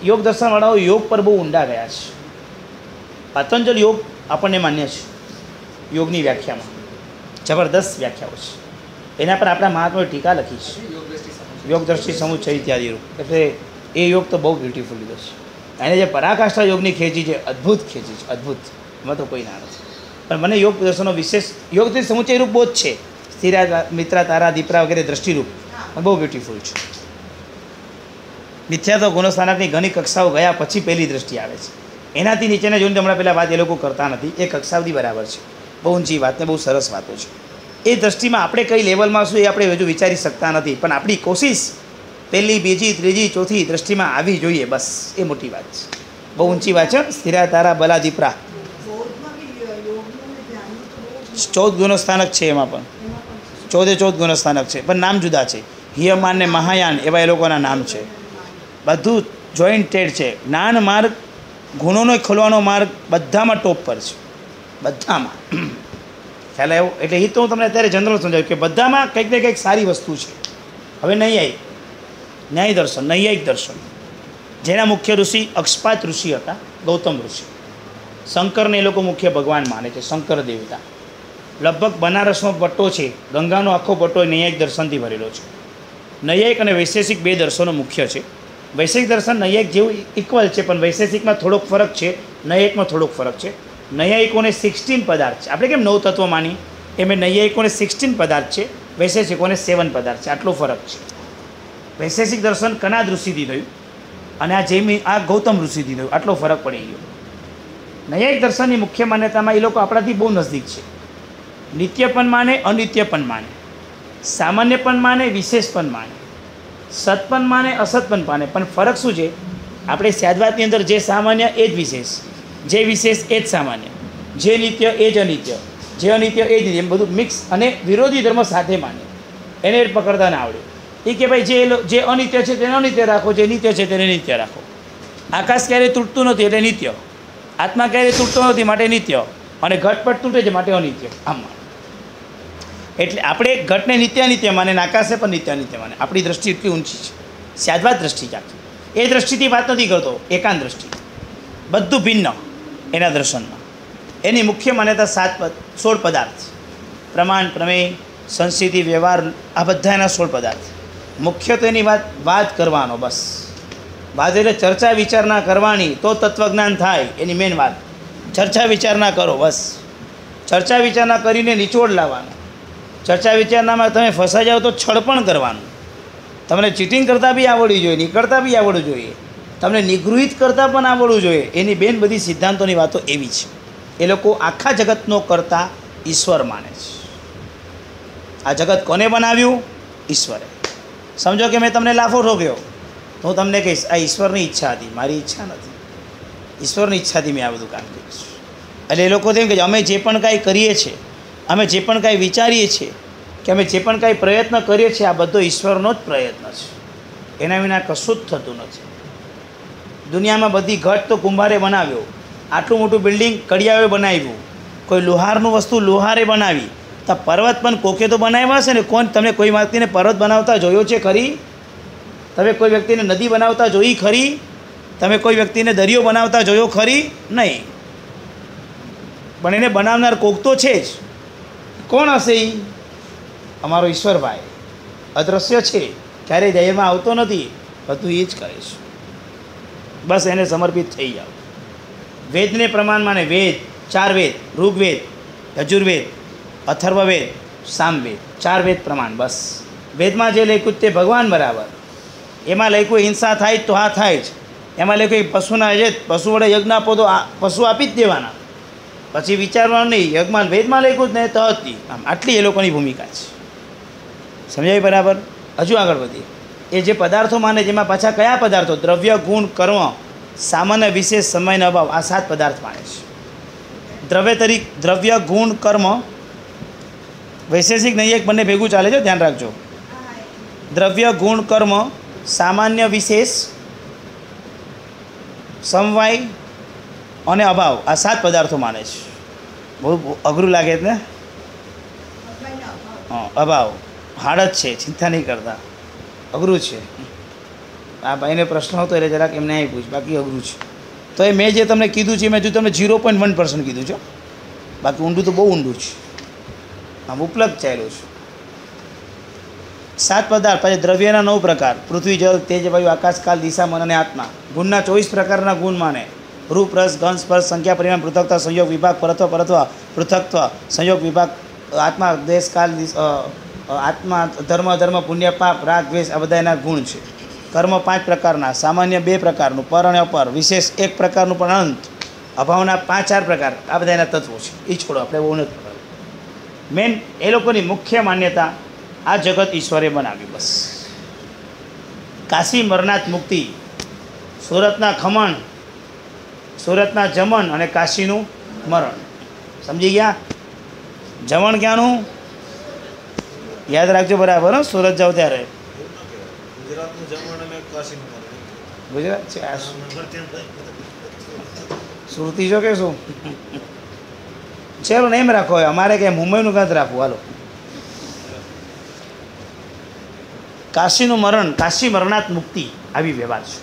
યોગ દર્શનવાળાઓ યોગ પર બહુ ઊંડા ગયા છે. પાતંજલ યોગ આપણને માન્ય છે. યોગની વ્યાખ્યામાં જબરદસ્ત વ્યાખ્યાઓ છે. એના પર આપણા મહાત્માએ ટીકા લખી છે. યોગ દ્રષ્ટિ સમુચ્ચય ઇત્યાદિ રૂપ. એટલે એ યોગ તો બહુ બ્યુટીફુલ લીધો છે. એને જે પરાકાષ્ઠા યોગની ખેંચી છે, અદ્ભુત ખેંચી છે, અદ્ભુત. એમાં તો કોઈ ના નથી. પણ મને યોગ દર્શનનો વિશેષ યોગથી સમુચ્ચય રૂપ બહુ જ છે. સ્થિરા, મિત્રા, તારા, દીપરા વગેરે દ્રષ્ટિરૂપ પણ બહુ બ્યુટીફુલ છે. મિથ્યાત્વ ગુણસ્થાનકની ઘણી કક્ષાઓ ગયા પછી પહેલી દ્રષ્ટિ આવે છે. એનાથી નીચેને જોઈને હમણાં પહેલાં વાત એ લોકો કરતા નથી. એ કક્ષા બધી બરાબર છે. બહુ ઊંચી વાત ને બહુ સરસ વાતો છે. એ દ્રષ્ટિમાં આપણે કઈ લેવલમાં શું એ આપણે હજુ વિચારી શકતા નથી, પણ આપણી કોશિશ પહેલી, બીજી, ત્રીજી, ચોથી દ્રષ્ટિમાં આવી જોઈએ. બસ એ મોટી વાત છે. બહુ ઊંચી વાત છે. સ્થિરા, તારા, બલા, દીપરા 14 ગુણસ્થાનક છે. એમાં પણ 14 ગુણસ્થાનક છે, પણ નામ જુદા છે. હિયમાન ને મહાયાન એવા એ લોકોના નામ છે. બધું જોઈન્ટેડ છે. જ્ઞાન માર્ગ, ગુણોનો ખોલવાનો માર્ગ બધામાં ટોપ પર છે. બધામાં. ખ્યાલ આવ્યો? એટલે એ તો હું તમને અત્યારે જનરલ સમજાવ્યું કે બધામાં કંઈક ને કંઈક સારી વસ્તુ છે. હવે ન્યાય દર્શન, નૈયાયિક દર્શન, જેના મુખ્ય ઋષિ અક્ષપાત ઋષિ હતા, ગૌતમ ઋષિ. શંકરને એ લોકો મુખ્ય ભગવાન માને છે, શંકર દેવતા. લગભગ બનારસનો પટ્ટો છે, ગંગાનો આખો પટ્ટો નૈયાયિક દર્શનથી ભરેલો છે. નૈયાયિક અને વૈશેષિક બે દર્શનો મુખ્ય છે. વૈશેષિક દર્શન નૈયાયિક જેવું ઇક્વલ છે, પણ વૈશેષિકમાં થોડોક ફરક છે, નૈયાયિકમાં થોડોક ફરક છે. નૈયાયિકોને 16 પદાર્થ છે. આપણે કેમ 9 તત્વો માની એમ નૈયાયિકોને 16 પદાર્થ છે, વૈશેષિકોને 7 પદાર્થ છે. આટલો ફરક છે. વૈશેષિક દર્શન કનાદ ઋષિથી થયું અને આ ગૌતમ ઋષિથી થયું. આટલો ફરક પડી ગયો. નૈયાયિક દર્શનની મુખ્ય માન્યતામાં એ લોકો આપણાથી બહુ નજદીક છે. નિત્ય પણ માને, અનિત્ય પણ માને, સામાન્ય પણ માને, વિશેષ પણ માને, સત પણ માને, અસત પણ માને. પણ ફરક શું છે? આપણે સ્યાદવાદની અંદર જે સામાન્ય એ જ વિશેષ, જે વિશેષ એ જ સામાન્ય, જે નિત્ય એ જ અનિત્ય, જે અનિત્ય એ જ નિત્ય, એમ બધું મિક્સ અને વિરોધી ધર્મ સાથે માને. એને પકડતા ના આવડે. એ કે ભાઈ જે અનિત્ય છે તેને અનિત્ય રાખો, જે નિત્ય છે તેને નિત્ય રાખો. આકાશ ક્યારેય તૂટતું નથી એટલે નિત્ય, આત્મા ક્યારેય તૂટતો નથી માટે નિત્ય, અને ઘટપટ તૂટે છે માટે અનિત્ય. આમ એટલે આપણે ઘટને નિત્યાનિત્ય માને ને આકાશને પણ નિત્યાનિત્ય માને. આપણી દ્રષ્ટિ એટલી ઊંચી છે, સ્યાદવાદ દ્રષ્ટિ ચાખી. એ દ્રષ્ટિથી વાત નથી કરતો, એકાંત દ્રષ્ટિ, બધું ભિન્ન એના દર્શનમાં. એની મુખ્ય માન્યતા 16 પદાર્થ, પ્રમાણ, પ્રમેય, સંસ્કૃતિ, વ્યવહાર, આ બધા એના 16 પદાર્થ. મુખ્યત્વે એની વાત કરવાનો, બસ વાત એટલે ચર્ચા વિચારણા કરવાની તો તત્વજ્ઞાન થાય. એની મેન વાત ચર્ચા વિચારણા કરો, બસ ચર્ચા વિચારણા કરીને નિચોડ લાવવાનો. ચર્ચા વિચારણામાં તમે ફસાઈ જાઓ તો છળ પણ કરવાનું. તમને ચીટિંગ કરતાં બી આવડવી જોઈએ, નીકળતા બી આવડવું જોઈએ, તમને નિગૃહિત કરતાં પણ આવડવું જોઈએ. એની બેન બધી સિદ્ધાંતોની વાતો એવી છે. એ લોકો આખા જગતનો કરતા ઈશ્વર માને છે. આ જગત કોને બનાવ્યું? ઈશ્વરે. સમજો કે મેં તમને લાફો ઠોક્યો તો હું તમને કહીશ આ ઈશ્વરની ઈચ્છા હતી, મારી ઈચ્છા નથી. ઈશ્વરની ઈચ્છાથી મેં આ બધું કામ કર્યું છે. એટલે એ લોકો તેમ કે અમે જે પણ કાંઈ કરીએ છીએ, અમે જે પણ કાંઈ વિચારીએ છીએ, કે અમે જે પણ કાંઈ પ્રયત્ન કરીએ છીએ, આ બધો ઈશ્વરનો જ પ્રયત્ન છે. એના વિના કશું જ થતું નથી. દુનિયામાં બધી ઘટ તો કુંભારે બનાવ્યો, આટલું મોટું બિલ્ડિંગ કડિયાએ બનાવ્યું, કોઈ લોહારનું વસ્તુ લોહારે બનાવી, તો પર્વત પણ કોકે તો બનાવ્યા હશે ને. તમે કોઈ વ્યક્તિને પર્વત બનાવતા જોયો છે ખરી? તમે કોઈ વ્યક્તિને નદી બનાવતા જોઈ ખરી? તમે કોઈ વ્યક્તિને દરિયો બનાવતા જોયો ખરી? નહીં. પણ એને બનાવનાર કોક તો છે જ. કોણ હશે એ? અમારો ઈશ્વરભાઈ અદૃશ્ય છે, ક્યારેય ધ્યેયમાં આવતો નથી, બધું એ જ કરે છે. બસ એને સમર્પિત થઈ જાઓ. વેદને પ્રમાણ માને. વેદ 4 વેદ, ઋગ્વેદ, યજુર્વેદ, અથર્વવેદ, સામવેદ, 4 વેદ પ્રમાણ. બસ વેદમાં જે લખ્યું તે ભગવાન બરાબર. એમાં લખ્યું હિંસા થાય તો હા થાય જ. એમાં લખ્યું પશુના પશુ વડે યજ્ઞ આપો તો પશુ આપી જ દેવાના, પછી વિચારવાનું નહીં. યજ્ઞમાં વેદમાં લખ્યું જ ને તો હતી. આમ આટલી એ લોકોની ભૂમિકા છે. સમજાય બરાબર? હજુ આગળ વધીએ. એ જે પદાર્થો માને જેમાં પાછા કયા પદાર્થો? દ્રવ્ય, ગુણ, કર્મ, સામાન્ય, વિશેષ, સમયનો અભાવ, આ 7 પદાર્થ માને છે. દ્રવ્ય, ગુણ, કર્મ, વૈશેષિક નહીં, એક બંને ભેગું ચાલે છે, ધ્યાન રાખજો. દ્રવ્ય, ગુણ, કર્મ, સામાન્ય, વિશેષ, સમવાય અને અભાવ, આ 7 પદાર્થો માને છે. બહુ અઘરું લાગે છે ને? હા, અભાવ હાડ જ છે, ચિંતા નહીં કરતા. અઘરું છે. આ ભાઈને પ્રશ્ન હતો એટલે જરાક એમને અહીં પૂછ, બાકી અઘરું છે. તો એ મેં જે તમને કીધું છે મેં જો તમને 0.1% કીધું છે, બાકી ઊંડું તો બહુ ઊંડું છે. આમ ઉપલબ્ધ ચાલ્યું છે. 7 પદાર્થ. પછી દ્રવ્યના 9 પ્રકાર: પૃથ્વી, જળ, તેજ, વાયુ, આકાશ, કાલ, દિશા, મન અને આત્મા. ગુણના 24 પ્રકારના ગુણ માને. રૂપ, રસ, ગંધ, સ્પર્શ, સંખ્યા, પરિમાણ, પૃથકત્વ, સંયોગ, વિભાગ, પરત્વ, પૃથકત્વ, સંયોગ, વિભાગ, આત્મા, દેશ, કાલ, આત્મા, ધર્મ, પુણ્ય, પાપ, રાગ, દ્વેષ, આ બધા એના ગુણ છે. કર્મ 5 પ્રકારના, સામાન્ય 2 પ્રકારનું, પર અને અપર, વિશેષ 1 પ્રકારનું પણ અનંત, અભાવના 5-4 પ્રકાર, આ બધા એના તત્વો છે. એ છોડો, આપણે બહુ નથી પકડવું. મેન એ લોકોની મુખ્ય માન્યતા આ જગત ઈશ્વરે બનાવ્યું. બસ કાશી મરનાથ મુક્તિ, સુરતના ખમણ, સુરતના જમણ અને કાશીનું મરણ. સમજી ગયા? જમણ ક્યાંનું યાદ રાખજો બરાબર. સુરત જાઓ ત્યારે ગુજરાત છે. સુરતી છો કે શું? ચલો નહીં રાખો, અમારે કે મુંબઈનું કાંત રાખવું. હાલો. કાશીનું મરણ, કાશી મરનાથ મુક્તિ, આવી વ્યવહાર છે.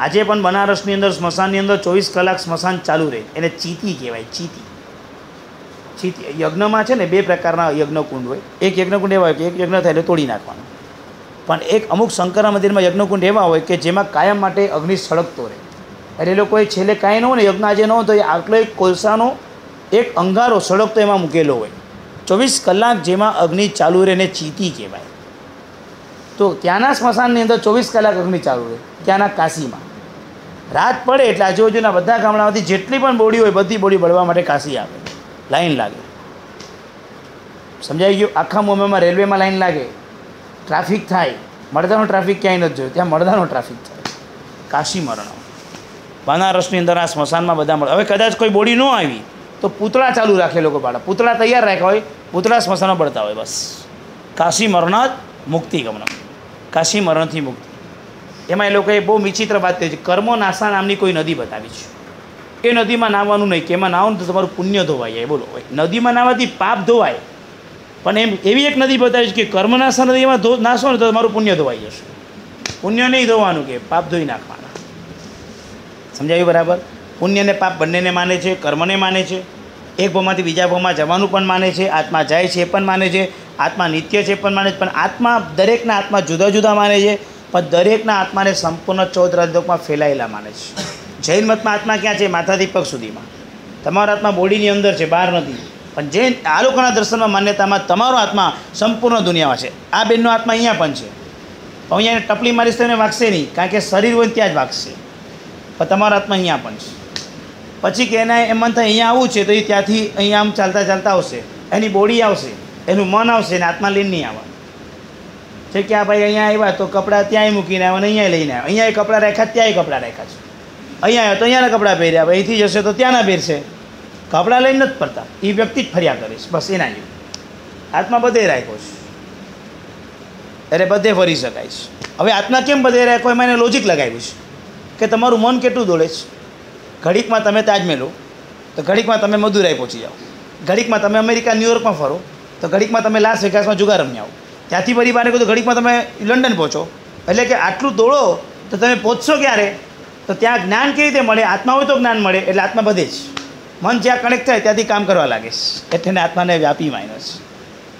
આજે પણ બનારસની અંદર સ્મશાનની અંદર 24 કલાક સ્મશાન ચાલુ રહે. એને ચીતી કહેવાય. ચીતી યજ્ઞમાં છે ને 2 પ્રકારના યજ્ઞકુંડ હોય. એક યજ્ઞકુંડ એવા હોય કે એક યજ્ઞ થાય એટલે તોડી નાખવાનું. પણ એક અમુક શંકરના મંદિરમાં યજ્ઞકુંડ એવા હોય કે જેમાં કાયમ માટે અગ્નિ સળગતો રહે. એટલે એ લોકોએ છેલ્લે કાંઈ ન હોય ને, યજ્ઞ આજે ન હોય તો આટલો એક કોલસાનો એક અંગારો સળગતો એમાં મૂકેલો હોય. 24 કલાક જેમાં અગ્નિ ચાલુ રહે ને ચીતી કહેવાય. તો ત્યાંના સ્મશાનની અંદર 24 કલાક અગ્નિ ચાલુ રહે, ત્યાંના કાશીમાં. રાત પડે એટલે આજુબાજુના બધા ગામડામાંથી જેટલી પણ બોડી હોય બધી બોડી બળવા માટે કાશી આવે, લાઈન લાગે. સમજાઈ ગયું? આખા મુંબઈમાં રેલવેમાં લાઈન લાગે, ટ્રાફિક થાય. મળદાનો ટ્રાફિક ક્યાંય નથી જોયો, ત્યાં મળદાનો ટ્રાફિક થાય. કાશી મરણ. બનારસની અંદર આ સ્મશાનમાં બધા મળે. હવે કદાચ કોઈ બોડી ન આવી તો પૂતળા ચાલુ રાખે લોકો, બાળા પૂતળા તૈયાર રાખ્યા હોય, પૂતળા સ્મશાનમાં બળતા હોય. બસ કાશી મરણાત મુક્તિ ગમન, કાશી મરણથી મુક્તિ. એમાં એ લોકોએ બહુ વિચિત્ર વાત કરી છે. કર્મો નાસા નામની કોઈ નદી બતાવી છે. એ નદીમાં નાહવાનું નહીં, કે એમાં નાહો ને તો તમારું પુણ્ય ધોવાઈ જાય. બોલો, નદીમાં નાહવાથી પાપ ધોવાય, પણ એમ એવી એક નદી બતાવી છે કે કર્મનાશા નદીમાં નાશો ને તો તમારું પુણ્ય ધોવાઈ જશે. પુણ્ય નહીં ધોવાનું, કે પાપ ધોઈ નાખવાના. સમજાયું બરાબર? પુણ્ય અને પાપ બંનેને માને છે, કર્મને માને છે. એક ભાવમાંથી બીજા ભાવમાં જવાનું પણ માને છે, આત્મા જાય છે એ પણ માને છે, આત્મા નિત્ય છે એ પણ માને છે. પણ આત્મા, દરેકના આત્મા જુદા જુદા માને છે, પણ દરેકના આત્માને સંપૂર્ણ 14 રાજલોકમાં ફેલાયેલા માને છે. જૈન મતમાં આત્મા ક્યાં છે? માથાથી પગ સુધીમાં. તમારો આત્મા બોડીની અંદર છે, બહાર નથી. પણ જૈન આ લોકોના દર્શનમાં, માન્યતામાં તમારો આત્મા સંપૂર્ણ દુનિયામાં છે. આ બેનનો આત્મા અહીંયા પણ છે, પણ અહીંયા ટપલી મારીશ તો એને વાગશે નહીં, કારણ કે શરીર હોય ત્યાં જ વાગશે. પણ તમારો આત્મા અહીંયા પણ છે. પછી કે એના એમ મન થાય અહીંયા આવવું છે તો એ ત્યાંથી અહીંયા આમ ચાલતા ચાલતા આવશે, એની બોડી આવશે, એનું મન આવશે, અને આત્મા લઈને નહીં આવે છે. કે આ ભાઈ અહીંયા આવ્યા તો કપડાં ત્યાંય મૂકીને આવ્યા, અહીંયા લઈને આવ્યા. અહીંયા કપડાં રાખ્યા, ત્યાંય કપડાં રાખ્યા છે. અહીંયા આવ્યા તો અહીંયાના કપડાં પહેર્યા, અહીંથી જશે તો ત્યાંના પહેરશે. કપડાં લઈને નથી ફરતા, એ વ્યક્તિ જ ફર્યા કરીશ, બસ એના જેવું. આત્મા બધે રાખ્યો છે, અરે બધે ફરી શકાય છે. હવે આત્મા કેમ બધે રાખ્યો? એમાં એને લોજિક લગાવ્યું છે કે તમારું મન કેટલું દોડે છે. ઘડીકમાં તમે તાજમહેલ હો તો ઘડીકમાં તમે મદુરાઈ પહોંચી જાઓ, ઘડીકમાં તમે અમેરિકા ન્યુયોર્કમાં ફરો તો ઘડીકમાં તમે લાસ વેગાસમાં જુગાર રમ્યા આવો, ત્યાંથી ફરી બહાર નીકળો તો ઘડીકમાં તમે લંડન પહોંચો. એટલે કે આટલું દોડો તો તમે પહોંચશો ક્યારે? તો ત્યાં જ્ઞાન કેવી રીતે મળે? આત્મા હોય તો જ્ઞાન મળે. એટલે આત્મા બધે જ, મન જ્યાં કનેક્ટ થાય ત્યાંથી કામ કરવા લાગે છે, એટલે આત્માને વ્યાપી માન્યો છે.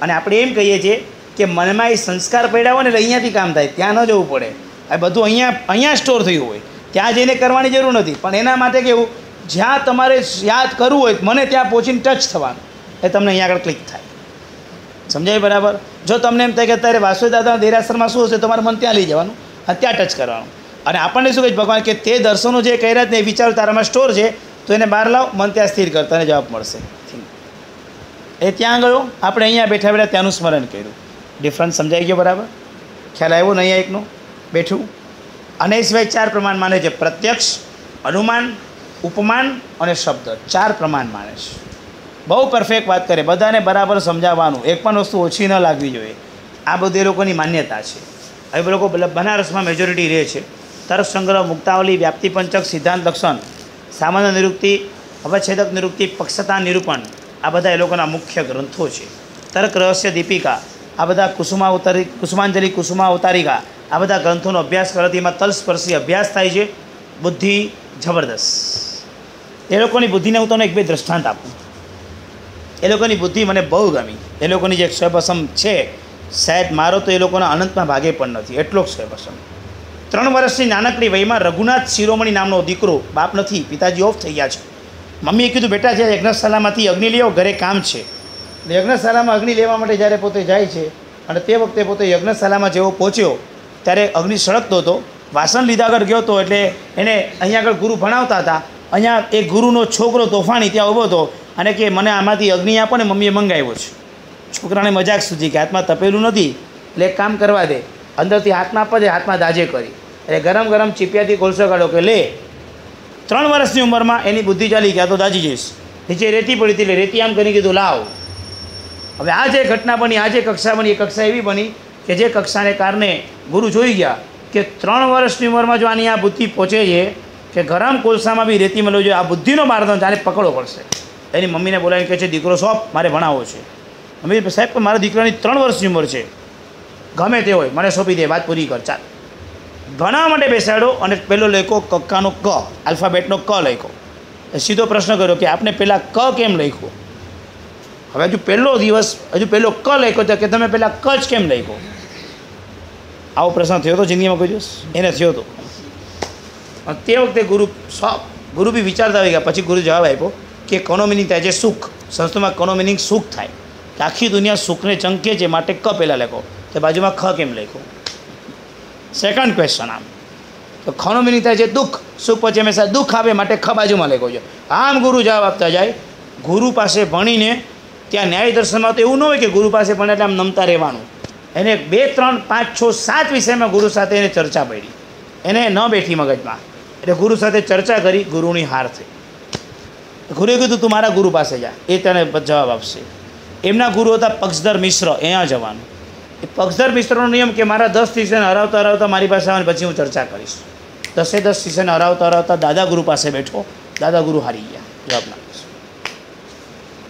અને આપણે એમ કહીએ છીએ કે મનમાં એ સંસ્કાર પડ્યા હોય ને એટલે અહીંયાથી કામ થાય, ત્યાં ન જવું પડે. આ બધું અહીંયા સ્ટોર થયું હોય, ત્યાં જઈને કરવાની જરૂર નથી. પણ એના માટે કેવું, જ્યાં તમારે યાદ કરવું હોય મને ત્યાં પહોંચીને ટચ થવાનું, એ તમને અહીંયા આગળ ક્લિક થાય. સમજાય બરાબર? જો તમને એમ થાય કે અત્યારે વાસુદેવ દાદાના દેરાસરમાં શું હશે, તમારે મન ત્યાં લઈ જવાનું અને ત્યાં ટચ કરવાનું. અને આપણને શું કહે ભગવાન કે તે દર્શનો જે કર્યા ને એ વિચારો તારામાં સ્ટોર છે, તો એને બહાર લાવ, મન ત્યાં સ્થિર કર, તને જવાબ મળશે. એ ત્યાં ગયો, આપણે અહીંયા બેઠા બેઠા ત્યાંનું સ્મરણ કર્યું. ડિફરન્સ સમજાઈ ગયો બરાબર? ખ્યાલ આવ્યો ને? અહીંયા એકનું બેઠું. અને એ સિવાય 4 પ્રમાણ માને છે: પ્રત્યક્ષ, અનુમાન, ઉપમાન અને શબ્દ. 4 પ્રમાણ માને છે. બહુ પરફેક્ટ વાત કરે, બધાને બરાબર સમજાવવાનું, એક પણ વસ્તુ ઓછી ન લાગવી જોઈએ. આ બધી એ લોકોની માન્યતા છે. હવે લોકો બનારસમાં મેજોરિટી રહે છે. તર્ક સંગ્રહ, મુક્તાવલી, વ્યાપ્તિ પંચક, સિદ્ધાંત લક્ષણ, સામાન્ય નિરુક્તિ, અવચ્છેદક નિરુક્તિ, પક્ષતા નિરૂપણ, આ બધા એ લોકોના મુખ્ય ગ્રંથો છે. તર્ક રહસ્ય દીપિકા, આ બધા કુસુમાંજલિ, કુસુમાવતારિકા, આ બધા ગ્રંથોનો અભ્યાસ કરવાથી એમાં તલસ્પર્શી અભ્યાસ થાય છે. બુદ્ધિ જબરદસ્ત. એ લોકોની બુદ્ધિને હું તમને 1-2 દ્રષ્ટાંત આપું. એ લોકોની બુદ્ધિ મને બહુ ગમી. એ લોકોની જે ક્ષયપસમ છે, શાયદ મારો તો એ લોકોના અનંતમાં ભાગે પણ નથી, એટલો ક્ષયપસમ. 3 વર્ષની નાનકડી વયમાં રઘુનાથ શિરોમણી નામનો દીકરો, બાપ નથી, પિતાજી ઓફ થઈ ગયા છે. મમ્મીએ કીધું, બેટા જે યજ્ઞશાલામાંથી અગ્નિ લેવો, ઘરે કામ છે. યજ્ઞશાલામાં અગ્નિ લેવા માટે જ્યારે પોતે જાય છે, અને તે વખતે પોતે યજ્ઞશાલામાં જેવો પહોંચ્યો ત્યારે અગ્નિ સળગતો હતો. વાસણ લીધા આગળ ગયો હતો, એટલે એને અહીંયા આગળ ગુરુ ભણાવતા હતા. અહીંયા એક ગુરુનો છોકરો તોફાની ત્યાં ઊભો હતો અને કે મને આમાંથી અગ્નિ આપો ને, મમ્મીએ મંગાવ્યો છે. છોકરાને મજાક સૂજી કે હાથમાં તપેલું નથી, એટલે એક કામ કરવા દે, અંદરથી હાથમાં આપવા દે, હાથમાં દાજે કરી, એટલે ગરમ ગરમ ચીપિયાથી કોલસો કાઢો કે લે. 3 વર્ષની ઉંમરમાં એની બુદ્ધિ ચાલી ગયા તો દાજી જઈશ. નીચે રેતી પડી હતી, એટલે રેતી આમ કરી કીધું લાવ. હવે આ જે ઘટના બની, આ જે કક્ષા બની, એ કક્ષા એવી બની કે જે કક્ષાને કારણે ગુરુ જોઈ ગયા કે 3 વર્ષની ઉંમરમાં જો આની આ બુદ્ધિ પહોંચે છે કે ગરમ કોલસામાં બી રેતી મળવું જોઈએ, આ બુદ્ધિનો માર્ગ આને પકડવો પડશે. એની મમ્મીને બોલાવીને કહે છે, દીકરો સોંપ, મારે ભણાવવો છે. મમ્મી, સાહેબ પણ મારા દીકરાની 3 વર્ષની ઉંમર છે, ગમે તે હોય મને સોંપી દે, વાત પૂરી કર, ચાલ. ભણાવવા માટે બેસાડો અને પહેલો લખ્યો કક્કાનો ક, આલ્ફાબેટનો ક લખ્યો. સીધો પ્રશ્ન કર્યો કે આપને પહેલાં ક કેમ લખ્યો? હવે હજુ પહેલો દિવસ, હજુ પહેલો ક લખ્યો તો કે તમે પહેલાં ક જ કેમ લખ્યો? આવો પ્રશ્ન થયો હતો જિંદગીમાં કોઈ દિવસ? એને થયો હતો. તે વખતે ગુરુ બી વિચારતા આવી ગયા. પછી ગુરુ જવાબ આપ્યો કે કનો મિનિંગ થાય છે સુખ. સંસ્કૃતમાં કનો મિનિંગ સુખ થાય, કે આખી દુનિયા સુખને ચંકે છે, માટે ક પહેલાં લખો. તે બાજુમાં ખ કેમ લખ્યો? સેકન્ડ ક્વેશ્ચન આમ તો ખનો મિનિંગ થાય છે દુઃખ, સુખ પછી હંમેશા દુઃખ આવે માટે ખ બાજુમાં લખ્યો છે. આમ ગુરુ જવાબ આપતા જાય. ગુરુ પાસે ભણીને ત્યાં ન્યાય દર્શનમાં તો એવું ન હોય કે ગુરુ પાસે ભણે એટલે આમ નમતા રહેવાનું. એને 2, 3, 5, 6, 7 વિષયમાં ગુરુ સાથે એને ચર્ચા પડી, એને ન બેઠી મગજમાં. એટલે ગુરુ સાથે ચર્ચા કરી, ગુરુની હાર થઈ. ગુરુએ કીધું તું મારા ગુરુ પાસે જા, એ તને જવાબ આપશે. એમના ગુરુ હતા પક્ષધર મિશ્ર, અહીંયા જવાનું. એ પક્ષધર મિશ્રનો નિયમ કે મારા 10 શિષ્યને હરાવતા મારી પાસે આવે પછી હું ચર્ચા કરીશ. 10 શિષ્યને હરાવતા દાદા ગુરુ પાસે બેઠો, દાદા ગુરુ હારી ગયા, જવાબ ના આપીશ.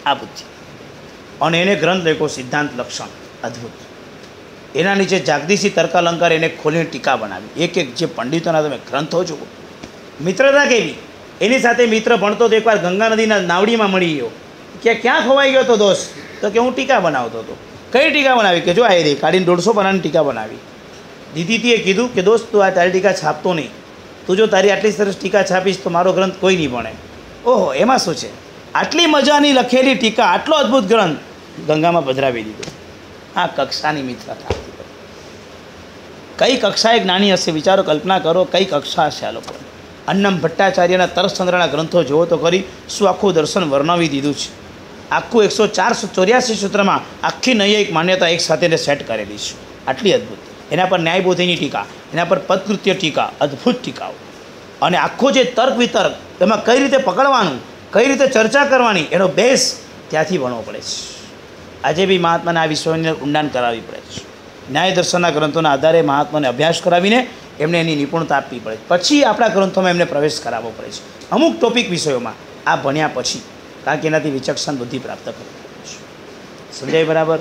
આ બુદ્ધિ. અને એને ગ્રંથ લખ્યો સિદ્ધાંત લક્ષણ, અદ્ભુત. એના નીચે જાગદીશી તર્કાલંકાર એને ખોલીને ટીકા બનાવી. એક જે પંડિતોના તમે ગ્રંથો જુઓ. મિત્રતા કેવી, એની સાથે મિત્ર ભણતો તો એકવાર ગંગા નદીના નાવડીમાં મળી ગયો કે ક્યાં ખોવાઈ ગયો તો દોસ્ત, તો કે હું ટીકા બનાવતો હતો. કઈ ટીકા બનાવી કે જો આ રે કાઢીને 150 પાનાની ટીકા બનાવી. દીદીતીએ કીધું કે દોસ્ત તું આ તારી ટીકા છાપતો નહીં, તું જો તારી આટલી સરસ ટીકા છાપીશ તો મારો ગ્રંથ કોઈ નહીં ભણે. ઓહો, એમાં શું છે, આટલી મજાની લખેલી ટીકા, આટલો અદ્ભુત ગ્રંથ ગંગામાં પધરાવી દીધો. આ કક્ષાની મિત્રતા હતી. કઈ કક્ષાએ જ્ઞાની હશે, વિચારો, કલ્પના કરો કઈ કક્ષા હશે આ લોકો. અન્નમ ભટ્ટાચાર્યના તરસચંદ્રના ગ્રંથો જુઓ તો ખરી, શું આખું દર્શન વર્ણવી દીધું છે. આખું 184 સૂત્રમાં આખી નૈયાયિક માન્યતા એક સાથે સેટ કરેલી છે. આટલી અદ્ભુત. એના પર ન્યાયબોધિની ટીકા, એના પર પદકૃત્ય ટીકા, અદ્ભુત ટીકાઓ. અને આખો જે તર્ક વિતર્ક, એમાં કઈ રીતે પકડવાનું, કઈ રીતે ચર્ચા કરવાની, એનો બેઝ ત્યાંથી ભણવો પડે છે. આજે બી મહાત્માને આ વિષયોને ઊંડાણ કરાવવી પડે છે. ન્યાય દર્શનના ગ્રંથોના આધારે મહાત્માને અભ્યાસ કરાવીને એમને એની નિપુણતા આપવી પડે. પછી આપણા ગ્રંથોમાં એમને પ્રવેશ કરાવવો પડે છે અમુક ટોપિક વિષયોમાં. આ ભણ્યા પછી, કારણ કે એનાથી વિચક્ષણ બુદ્ધિ પ્રાપ્ત કરવી પડે છે. સમજાય બરાબર?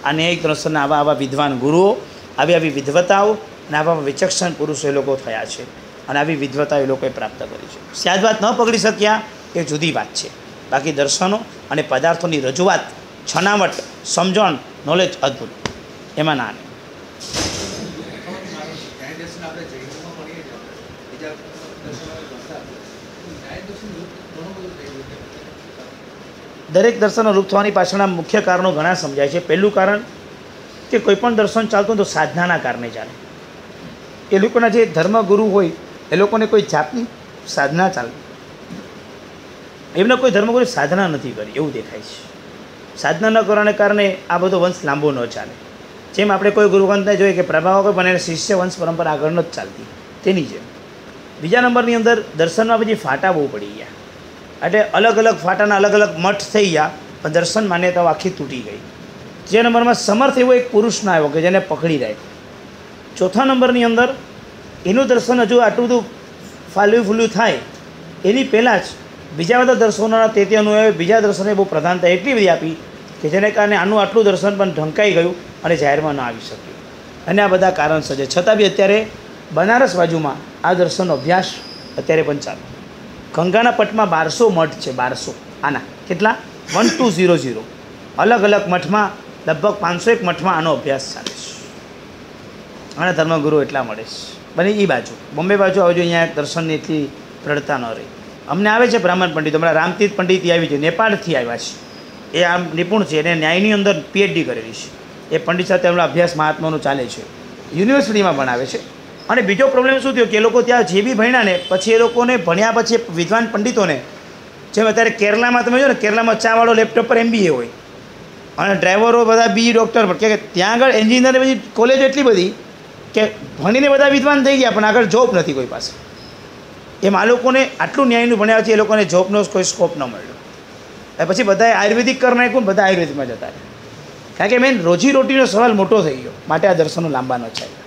આ ન્યાયિક દર્શનના આવા વિદ્વાન ગુરુઓ, આવી વિદ્વતાઓ અને આવા વિચક્ષણ પુરુષો એ લોકો થયા છે. અને આવી વિદ્વતા એ લોકોએ પ્રાપ્ત કરી છે. સ્યાદ વાત ન પકડી શક્યા એ જુદી વાત છે. બાકી દર્શનો અને પદાર્થોની રજૂઆત, છણાવટ, સમજણ, નોલેજ અદ્ભુત. એમાં ના દરેક દર્શનનો રૂપ થવાની પાછળના મુખ્ય કારણો ઘણા સમજાય છે. પહેલું કારણ કે કોઈ પણ દર્શન ચાલતું તો સાધનાના કારણે ચાલે. એ લોકોના જે ધર્મગુરુ હોય એ લોકોને કોઈ જાતની સાધના ચાલે. એમને કોઈ ધર્મગુરુએ સાધના નથી કરી એવું દેખાય છે. સાધના ન કરવાને કારણે આ બધો વંશ લાંબો ન ચાલે. જેમ આપણે કોઈ ગુરુગ્રંથને જોઈએ કે પ્રભાવક પણ એને શિષ્ય વંશ પરંપરા આગળ ન જ ચાલતી, તેની જેમ. બીજા નંબરની અંદર દર્શનમાં પછી ફાટા બહુ પડી ગયા. એટલે અલગ અલગ ફાટાના અલગ અલગ મઠ થઈ ગયા, પણ દર્શન માન્યતાઓ આખી તૂટી ગઈ. જે નંબરમાં સમર્થ એવો એક પુરુષ ના આવ્યો કે જેને પકડી રાખ્યો. ચોથા નંબરની અંદર એનું દર્શન હજુ આટલું બધું ફૂલ્યું થાય એની પહેલાં જ બીજા બધા દર્શનોના તે અનુભવે બીજા દર્શને બહુ પ્રધાનતા એટલી બધી આપી કે જેને કારણે આનું આટલું દર્શન પણ ઢંકાઈ ગયું અને જાહેરમાં ન આવી શક્યું. અને આ બધા કારણ સર્જે. છતાં બી અત્યારે બનારસ બાજુમાં આ દર્શનનો અભ્યાસ અત્યારે પણ ચાલુ. ગંગાના પટમાં 1200 મઠ છે. 1200 આના કેટલા 1200 અલગ અલગ મઠમાં લગભગ 501 મઠમાં આનો અભ્યાસ ચાલે છે. અને ધર્મગુરુ એટલા મળે છે. બને એ બાજુ બોમ્બે બાજુ આવજો, અહીંયા દર્શનની એટલી પ્રડતા ન રહી. અમને આવે છે બ્રાહ્મણ પંડિતો, હમણાં રામતીર્થ પંડિત આવી છે, નેપાળથી આવ્યા છે. એ આમ નિપુણ છે, એને ન્યાયની અંદર PhD કરેલી છે. એ પંડિત સાથે એમનો અભ્યાસ મહાત્માનો ચાલે છે, યુનિવર્સિટીમાં ભણાવે છે. અને બીજો પ્રોબ્લેમ શું થયો કે એ લોકો ત્યાં જે બી ભણ્યા ને પછી એ લોકોને ભણ્યા પછી વિદ્વાન પંડિતોને, જેમ અત્યારે કેરલામાં તમે જો ને, કેરલામાં ચાવાળો લેપટોપ પર MBA હોય અને ડ્રાઈવરો બધા BE ડૉક્ટર પર, કે ત્યાં આગળ એન્જિનિયરની બધી કોલેજ એટલી બધી કે ભણીને બધા વિદ્વાન થઈ ગયા પણ આગળ જોબ નથી કોઈ પાસે. એમ આ લોકોને આટલું ન્યાયનું ભણ્યા છે, એ લોકોને જોબનો કોઈ સ્કોપ ન મળ્યો. પછી બધાએ આયુર્વેદિક કરી નાખ્યું ને બધા આયુર્વેદિકમાં જતા રહે. કારણ કે મેન રોજીરોટીનો સવાલ મોટો થઈ ગયો, માટે આ દર્શનો લાંબા ન ચાલ્યા.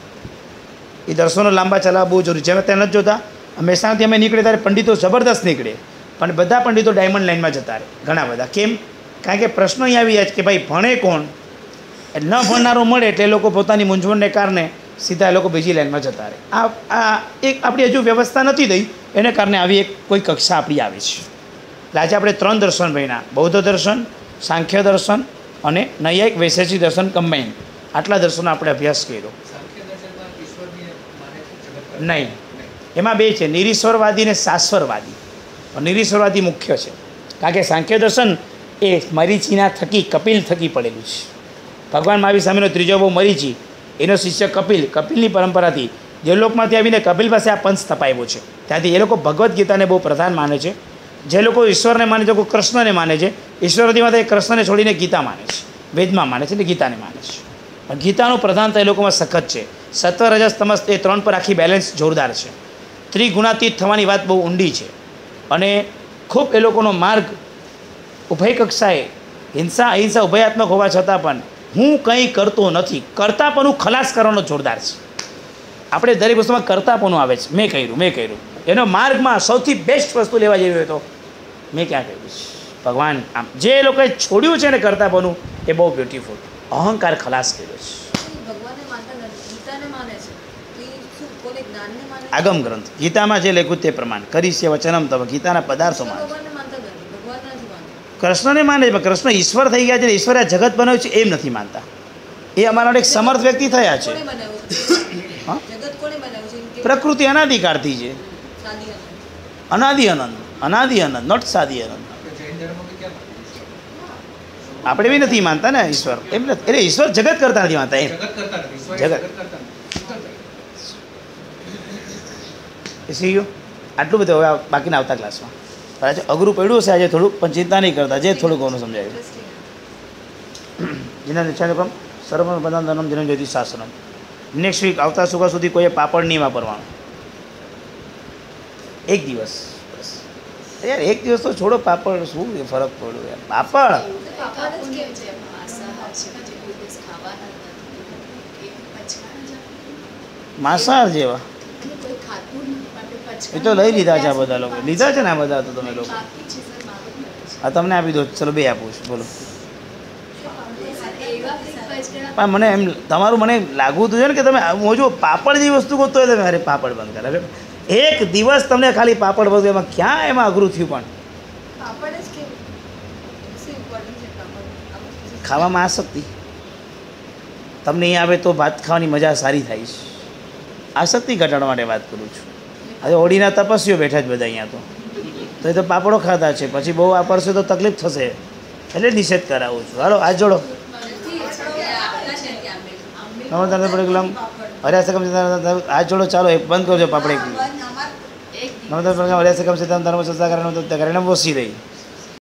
એ દર્શનો લાંબા ચલાવવા બહુ જરૂરી છે. અમે ત્યાં નથી જોતા, મહેસાણાથી અમે નીકળે ત્યારે પંડિતો જબરદસ્ત નીકળે, પણ બધા પંડિતો ડાયમંડ લાઇનમાં જતા રહે ઘણા બધા. કેમ? કારણ કે પ્રશ્નો અહીં આવી જાય કે ભાઈ ભણે કોણ, ન ભણનારો મળે એટલે એ લોકો પોતાની મૂંઝવણને કારણે સીધા એ લોકો બીજી લાઇનમાં જતા રહે. આ એક આપણી હજુ વ્યવસ્થા નથી થઈ, એને કારણે આવી એક કોઈ કક્ષા આપણી આવી છે. એટલે આજે આપણે 3 દર્શન ભણ્યા: બૌદ્ધ દર્શન, સાંખ્ય દર્શન અને નૈયાયિક વૈશેષિક દર્શન કમ્બાઈન. આટલા દર્શનનો આપણે અભ્યાસ કર્યો. નહીં, એમાં 2 છે, નિરીશ્વરવાદી અને શાશ્વરવાદી. નિરીશ્વરવાદી મુખ્ય છે, કારણ કે સાંખ્ય દર્શન એ મરીચીના થકી, કપિલ થકી પડેલું છે. ભગવાન મહાવીર સ્વામીનો ત્રીજો બહુ મરીચી, એનો શિષ્ય કપિલ, કપિલની પરંપરાથી દેવલોકમાંથી આવીને કપિલ પાસે આ પંથ સ્થપાવ્યો છે. ત્યાંથી એ લોકો ભગવદ્ ગીતાને બહુ પ્રધાન માને છે. જે લોકો ઈશ્વરને માને છે, કોઈ કૃષ્ણને માને છે, ઈશ્વરથી માટે કૃષ્ણને છોડીને ગીતા માને છે, વેદમાં માને છે ને ગીતાને માને છે. પણ ગીતાનું પ્રધાનતા એ લોકોમાં સખત છે. સત્વ રજસ તમસ એ 3 પર આખી બેલેન્સ જોરદાર છે. ત્રિગુણાતીત થવાની વાત બહુ ઊંડી છે. અને ખૂબ એ લોકોનો માર્ગ ઉભય કક્ષાએ હિંસા અહિંસા ઉભયાત્મક હોવા છતાં પણ હું કંઈ કરતો નથી, કરતાપણું ખલાસ કરવાનો જોરદાર છે. આપણે દરેક વસ્તુમાં કરતાપણું આવે છે. મેં કર્યું એનો માર્ગમાં સૌથી બેસ્ટ વસ્તુ લેવા જેવી હોય તો મેં ક્યાં કર્યું છે. ભગવાન આમ જે લોકોએ છોડ્યું છે ને કરતાપણું એ બહુ બ્યુટીફુલ. અહંકાર ખલાસ કર્યો છે. આગમ ગ્રંથ ગીતામાં જે લખ્યું તે પ્રમાણે કરીશ વચનમ તવ ગીતાના પદાર્થો માને છે. કૃષ્ણને માને છે, પણ કૃષ્ણ ઈશ્વર થઈ ગયા છે ને ઈશ્વરે જગત બનાવ્યું છે એમ નથી માનતા. એ અમારા એક સમર્થ વ્યક્તિ થયા છે. પ્રકૃતિ અનાદિકાળથી છે. અનાદિ અનંત નોટ સાદી અનંત. આપણે બી નથી માનતા ને ઈશ્વર એમ નથી. એટલે ઈશ્વર જગત કરતા નથી માનતા એમ. જગત શીખ્યું આટલું બધું. હવે બાકીના આવતા ક્લાસમાં આજે અઘરું પડ્યું હશે આજે થોડુંક, પણ ચિંતા નહીં કરતા. જે થોડુંક ઘણું સમજાયું. જેના નિચ્છાનુક્રમ સર્વ પ્રધાન ધર્મ જન્મ જ્યોતિ શાસ્ત્રમ. નેક્સ્ટ વીક આવતા સુકા સુધી કોઈએ પાપડ નહીં વાપરવાનો. એક દિવસ બસ યાર, એક દિવસ તો છોડો. પાપડ શું ફરક પડ્યો યાર. પાપડ માંસાહાર જેવા એ તો લઈ લીધા છે આ બધા લોકો. લીધા છે ને આ બધા તો તમે લોકો. હા તમને આપી દો. ચલો 2 આપું છું. બોલો. પણ મને એમ તમારું મને લાગવું હતું ને કે તમે હું જો પાપડ જેવી વસ્તુ ગોતતો હોય તમે અરે પાપડ બંધ કરે. એક દિવસ તમને ખાલી પાપડ બંધ, એમાં ક્યાં એમાં અઘરું થયું? પણ ખાવામાં આસક્તિ. તમને અહીં આવે તો ભાત ખાવાની મજા સારી થાય છે. આસક્તિ ઘટાડવા માટે વાત કરું છું. હવે ઓડીના તપસ્વીઓ બેઠા જ બધા અહીંયા તો એ તો પાપડો ખાતા છે. પછી બહુ વાપરશે તો તકલીફ થશે, એટલે નિષેધ કરાવું છું. હાલો આ જોડો. હર્યાસકમ આ જોડો. ચાલો એક બંધ કરજો પાપડ. એક હર્યાસકમ ધર્મ સંસ્થા કારણ વસી રહી.